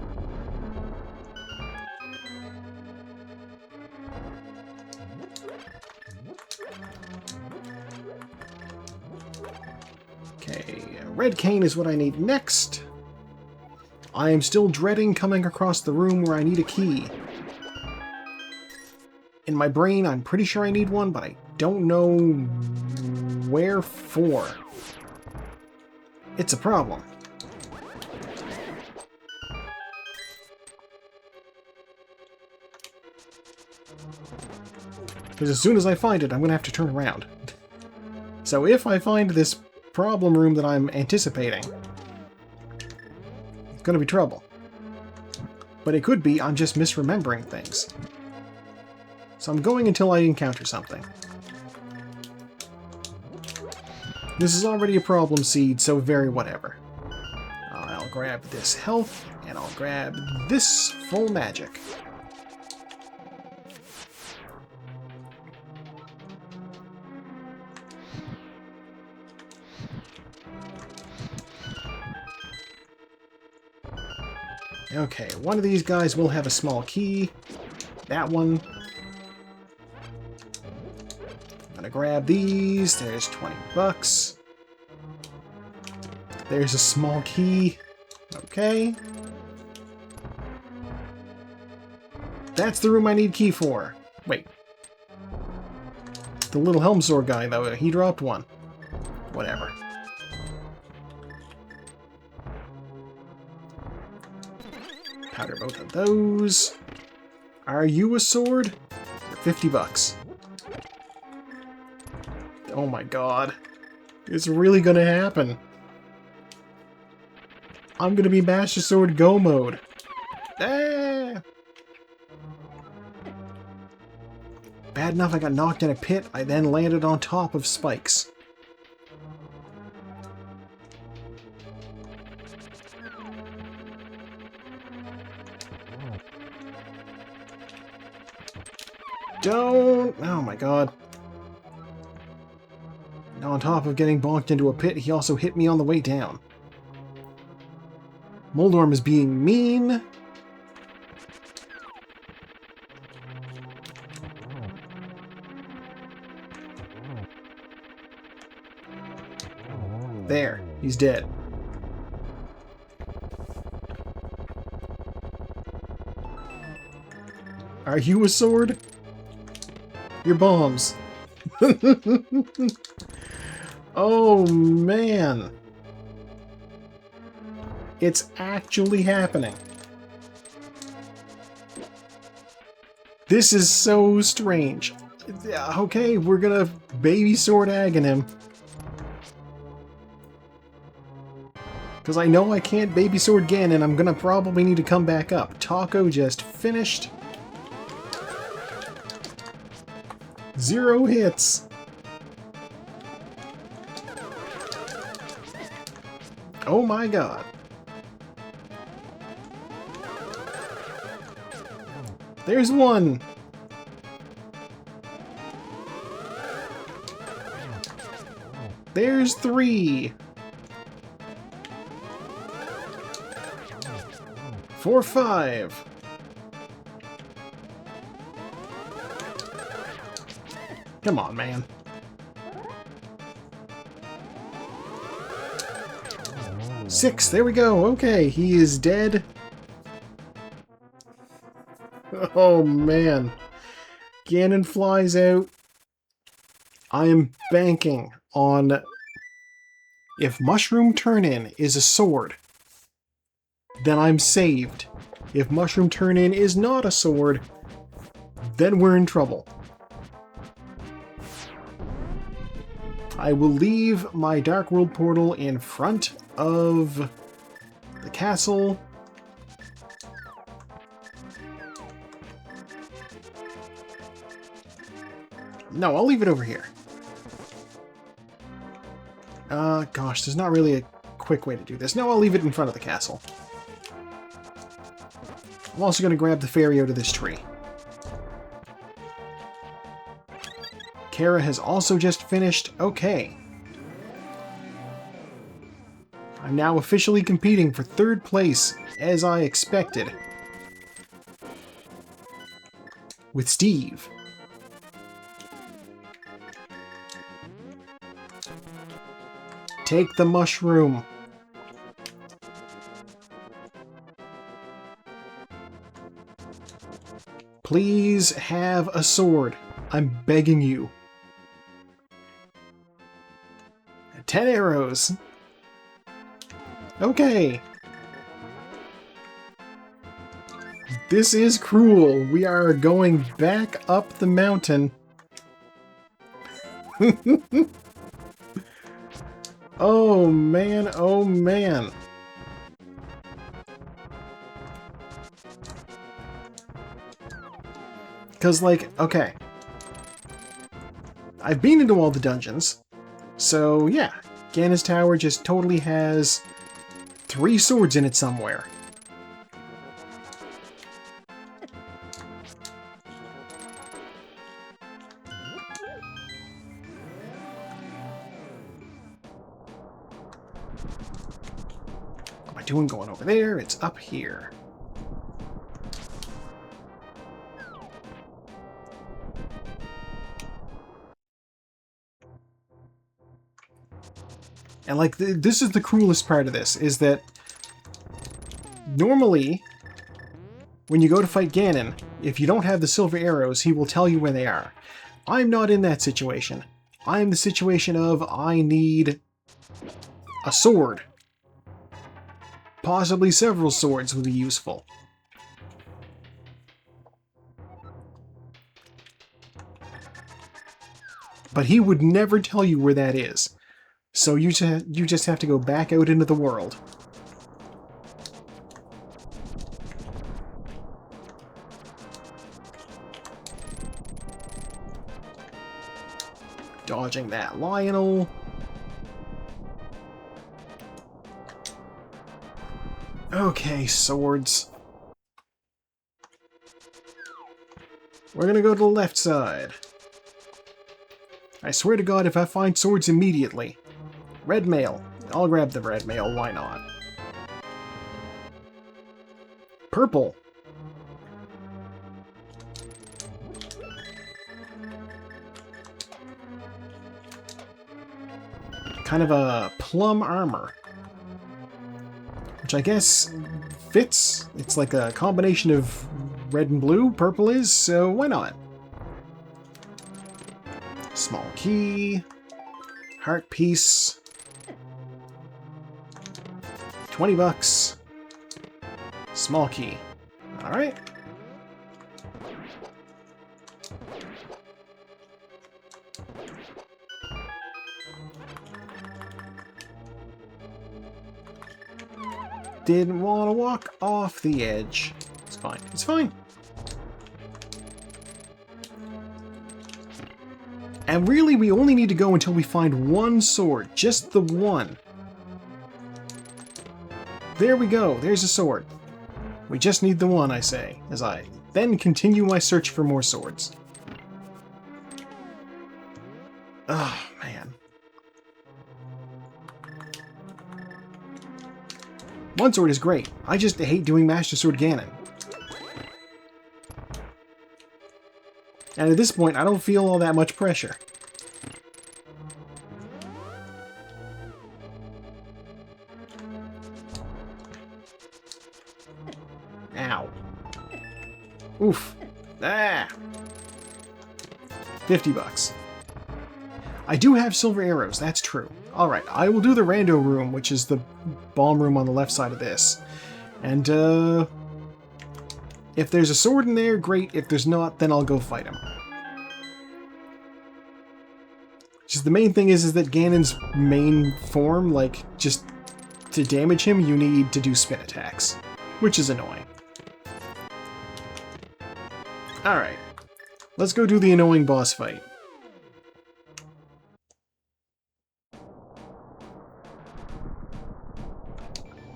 Okay, red cane is what I need next. I am still dreading coming across the room where I need a key. In my brain, I'm pretty sure I need one, but I don't know Where for? It's a problem. Because as soon as I find it, I'm going to have to turn around. So if I find this problem room that I'm anticipating, it's going to be trouble. But it could be I'm just misremembering things. So I'm going until I encounter something. This is already a problem seed, so very whatever. I'll grab this health, and I'll grab this full magic. Okay, one of these guys will have a small key. That one. I'm gonna grab these. There's 20 bucks. There's a small key. Okay. That's the room I need key for. Wait. The little Helmsor guy, though, he dropped one. Whatever. Powder both of those. Are you a sword? 50 bucks. Oh my god. It's really gonna happen. I'm gonna be Master Sword Go mode. Ah! Bad enough I got knocked in a pit, I then landed on top of spikes. Don't! Oh my god. Now on top of getting bonked into a pit, he also hit me on the way down. Moldorm is being mean. There, he's dead. Are you a sword? Your bombs. Oh, man. It's actually happening. This is so strange. Okay, we're gonna baby sword Agon him. Because I know I can't baby sword Ganon, and I'm gonna probably need to come back up. Taco just finished. 0 hits. Oh my god. There's one. There's 3. 4, 5. Come on, man. Six, there we go. Okay, he is dead. Oh, man. Ganon flies out. I am banking on... If Mushroom Turn-In is a sword, then I'm saved. If Mushroom Turn-In is not a sword, then we're in trouble. I will leave my Dark World portal in front of the castle. No, I'll leave it over here. Gosh, there's not really a quick way to do this. No, I'll leave it in front of the castle. I'm also going to grab the fairy out of this tree. Kara has also just finished. Okay. I'm now officially competing for 3rd place, as I expected. With Steve. Take the mushroom. Please have a sword. I'm begging you. 10 arrows. Okay. This is cruel. We are going back up the mountain. Oh man, oh man. Because, like, okay. I've been into all the dungeons. So, yeah. Ganon's Tower just totally has 3 swords in it somewhere. What am I doing going over there? It's up here. And, like, this is the cruelest part of this, is that normally, when you go to fight Ganon, if you don't have the silver arrows, he will tell you where they are. I'm not in that situation. I'm in the situation of, I need a sword. Possibly several swords would be useful. But he would never tell you where that is. So you just have to go back out into the world. Dodging that Lionel. Okay, swords. We're gonna go to the left side. I swear to God, if I find swords immediately. Red mail. I'll grab the red mail, why not? Purple. Kind of a plum armor. Which I guess fits. It's like a combination of red and blue, purple is, so why not? Small key. Heart piece. 20 bucks. Small key. Alright. Didn't want to walk off the edge. It's fine. It's fine. And really, we only need to go until we find one sword. Just the one. There we go. There's a sword. We just need the one, I say, as I then continue my search for more swords. Oh, man. One sword is great. I just hate doing Master Sword Ganon. And at this point, I don't feel all that much pressure. Ow. Oof. Ah! 50 bucks. I do have silver arrows, that's true. Alright, I will do the rando room, which is the bomb room on the left side of this. And, if there's a sword in there, great. If there's not, then I'll go fight him. Just the main thing is that Ganon's main form, like, just to damage him, you need to do spin attacks. Which is annoying. Alright. Let's go do the annoying boss fight.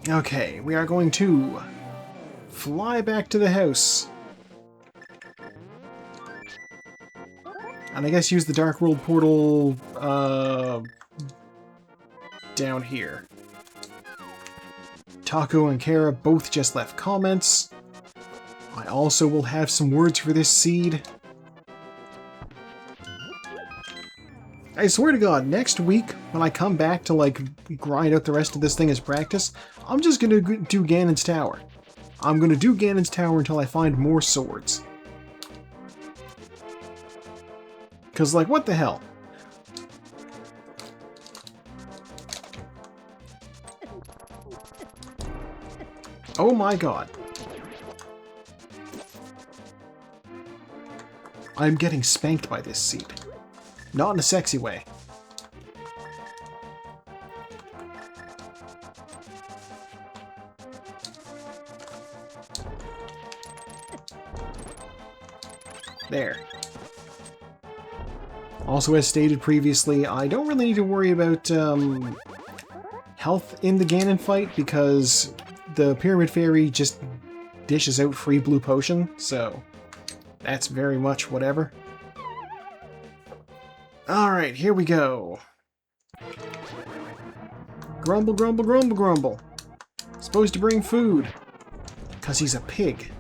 Okay, we are going to fly back to the house. And I guess use the Dark World portal down here. Taco and Kara both just left comments. I also will have some words for this seed. I swear to God, next week, when I come back to, like, grind out the rest of this thing as practice, I'm just gonna do Ganon's Tower. I'm gonna do Ganon's Tower until I find more swords. Because, like, what the hell? Oh my god. I'm getting spanked by this seat. Not in a sexy way. There. Also, as stated previously, I don't really need to worry about health in the Ganon fight because the Pyramid Fairy just dishes out free blue potion, so that's very much whatever. Alright, here we go. Grumble, grumble, grumble, grumble. Supposed to bring food. Because he's a pig.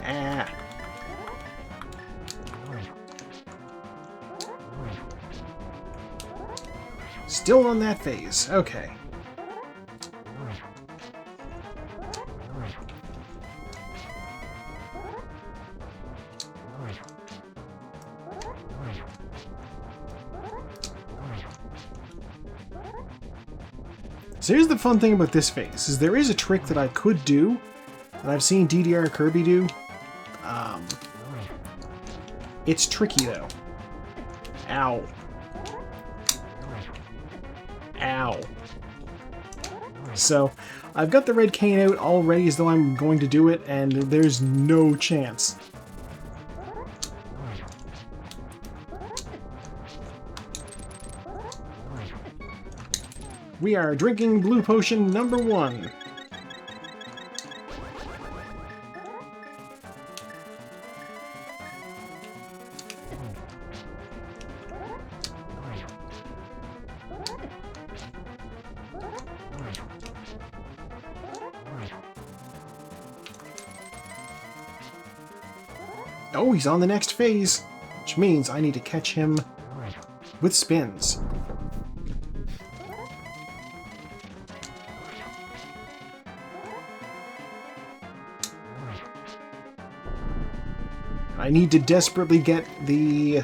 Ah. Still on that phase. Okay. So here's the fun thing about this phase, is there is a trick that I could do, that I've seen DDR Kirby do. It's tricky though. Ow. Ow. So, I've got the red cane out already as though I'm going to do it, and there's no chance. We are drinking blue potion number 1. Oh, he's on the next phase, which means I need to catch him with spins. I need to desperately get the...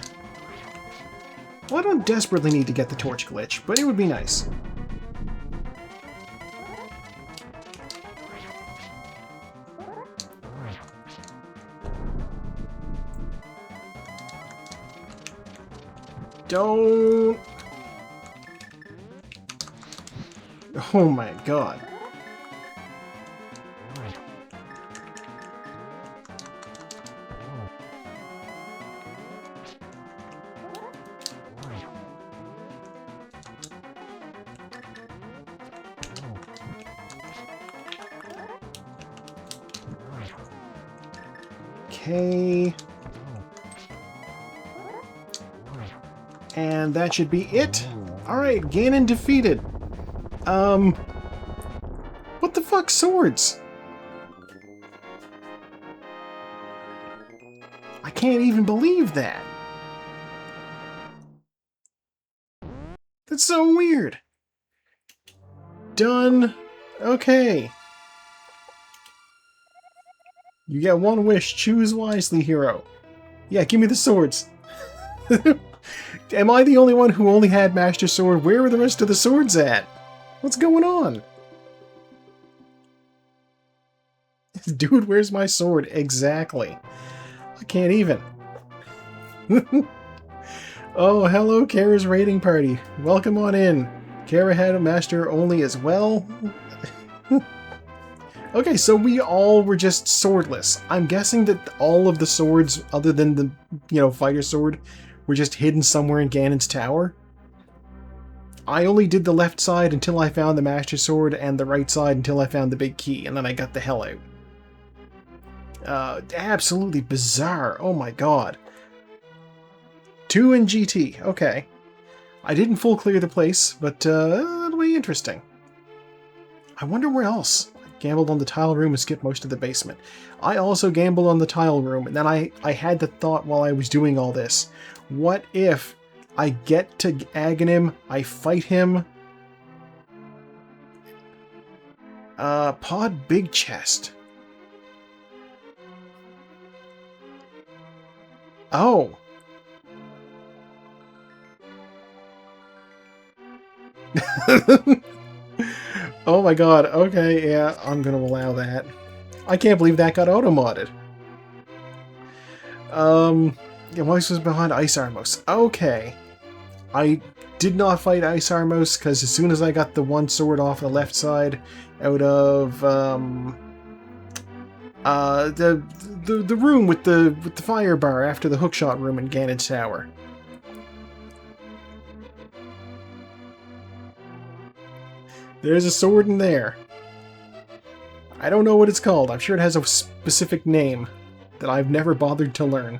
Well, I don't desperately need to get the torch glitch, but it would be nice. Don't... Oh my god. Okay. And that should be it. Alright, Ganon defeated. What the fuck, swords? I can't even believe that. That's so weird. Done. Okay. You get one wish. Choose wisely, hero. Yeah, give me the swords. Am I the only one who only had Master Sword? Where are the rest of the swords at? What's going on? Dude, where's my sword? Exactly. I can't even. Oh, hello, Kara's raiding party. Welcome on in. Kara had a master only as well. Okay, so we all were just swordless. I'm guessing that all of the swords, other than the, fighter sword, were just hidden somewhere in Ganon's tower. I only did the left side until I found the Master Sword, and the right side until I found the big key, and then I got the hell out. Absolutely bizarre. Oh my god. 2 in GT. Okay. I didn't full clear the place, but that'll be interesting. I wonder where else. Gambled on the tile room and skipped most of the basement. I also gambled on the tile room, and then I had the thought while I was doing all this. What if I get to Aghanim, I fight him, Pod Big Chest. Oh. Oh my god, okay, yeah, I'm gonna allow that. I can't believe that got auto-modded. Yeah, Mouse was behind Ice Armos. Okay. I did not fight Ice Armos, because as soon as I got the one sword off the left side out of, the room with the fire bar after the hookshot room in Ganon's Tower. There's a sword in there. I don't know what it's called. I'm sure it has a specific name that I've never bothered to learn.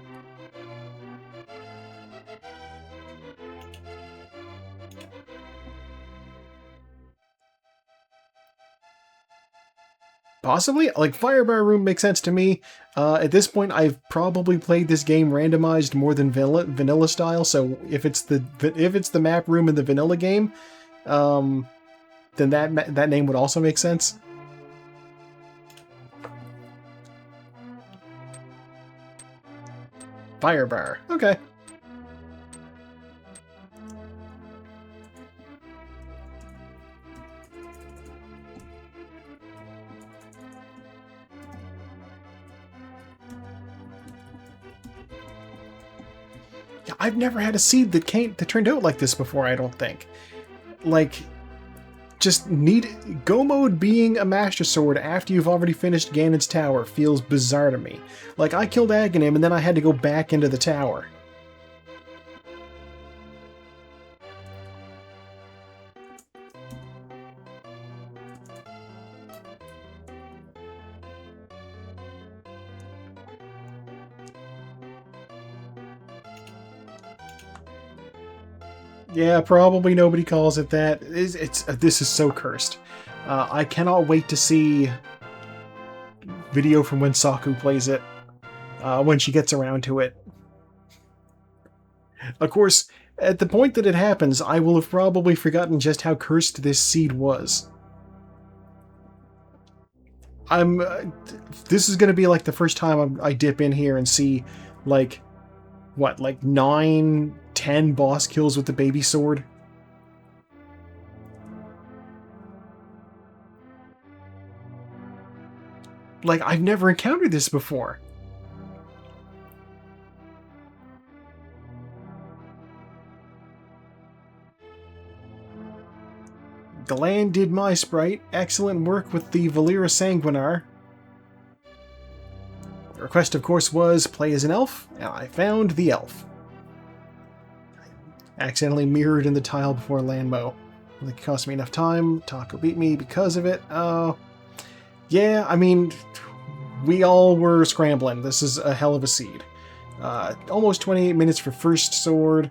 Possibly? Like, Firebar Room makes sense to me. At this point, I've probably played this game randomized more than vanilla style, so if it's the map room in the vanilla game, then that name would also make sense. Firebar. Okay. Yeah, I've never had a seed that turned out like this before, I don't think. Like, just Go Mode being a Master Sword after you've already finished Ganon's Tower feels bizarre to me. Like, I killed Aghanim and then I had to go back into the tower. Yeah, probably nobody calls it that. This is so cursed. I cannot wait to see video from when Saku plays it, when she gets around to it. Of course, at the point that it happens, I will have probably forgotten just how cursed this seed was. This is going to be like the first time I dip in here and see, like, what, like 9, 10 boss kills with the baby sword? Like, I've never encountered this before. The land did my sprite. Excellent work with the Valera Sanguinar. The request, of course, was play as an elf, and I found the elf. Accidentally mirrored in the tile before Landmo. It cost me enough time. Taco beat me because of it. Yeah, I mean, we all were scrambling. This is a hell of a seed. Almost 28 minutes for first sword,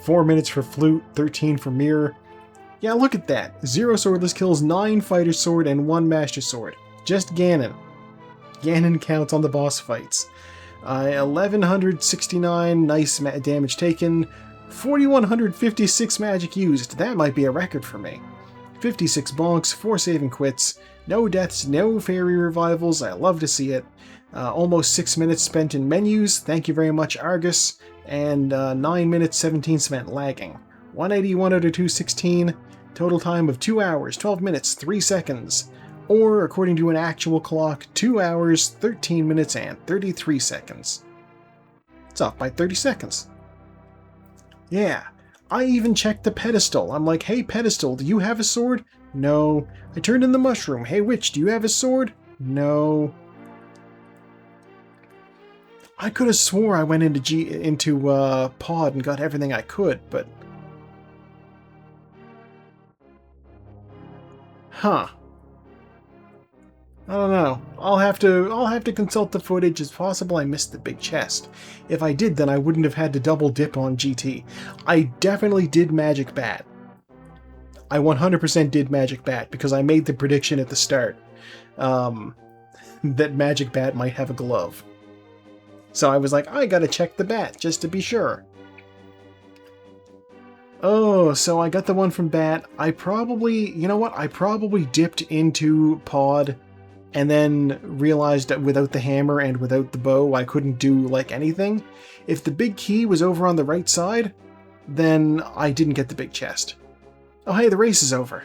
4 minutes for flute, 13 for mirror. Yeah, look at that. 0 swordless kills, 9 fighter sword, and 1 master sword. Just Ganon. Ganon counts on the boss fights. 1169 nice damage taken. 4156 magic used. That might be a record for me. 56 bonks, 4 saving quits. No deaths, no fairy revivals. I love to see it. Almost 6 minutes spent in menus. Thank you very much, Argus. And 9 minutes 17 spent lagging. 181 out of 216. Total time of 2 hours, 12 minutes, 3 seconds. Or, according to an actual clock, 2 hours, 13 minutes, and 33 seconds. It's off by 30 seconds. Yeah, I even checked the pedestal. I'm like, hey pedestal, do you have a sword? No. I turned in the mushroom. Hey witch, do you have a sword? No. I could have swore I went into Pod and got everything I could, but... Huh. I don't know. I'll have to consult the footage. It's possible I missed the big chest. If I did, then I wouldn't have had to double dip on GT. I definitely did Magic Bat. I 100% did Magic Bat because I made the prediction at the start that Magic Bat might have a glove. So I was like, I gotta check the bat just to be sure. Oh, so I got the one from Bat. I probably, you know what? I probably dipped into Pod and then realized that without the hammer and without the bow, I couldn't do, like, anything. If the big key was over on the right side, then I didn't get the big chest. Oh, hey, the race is over.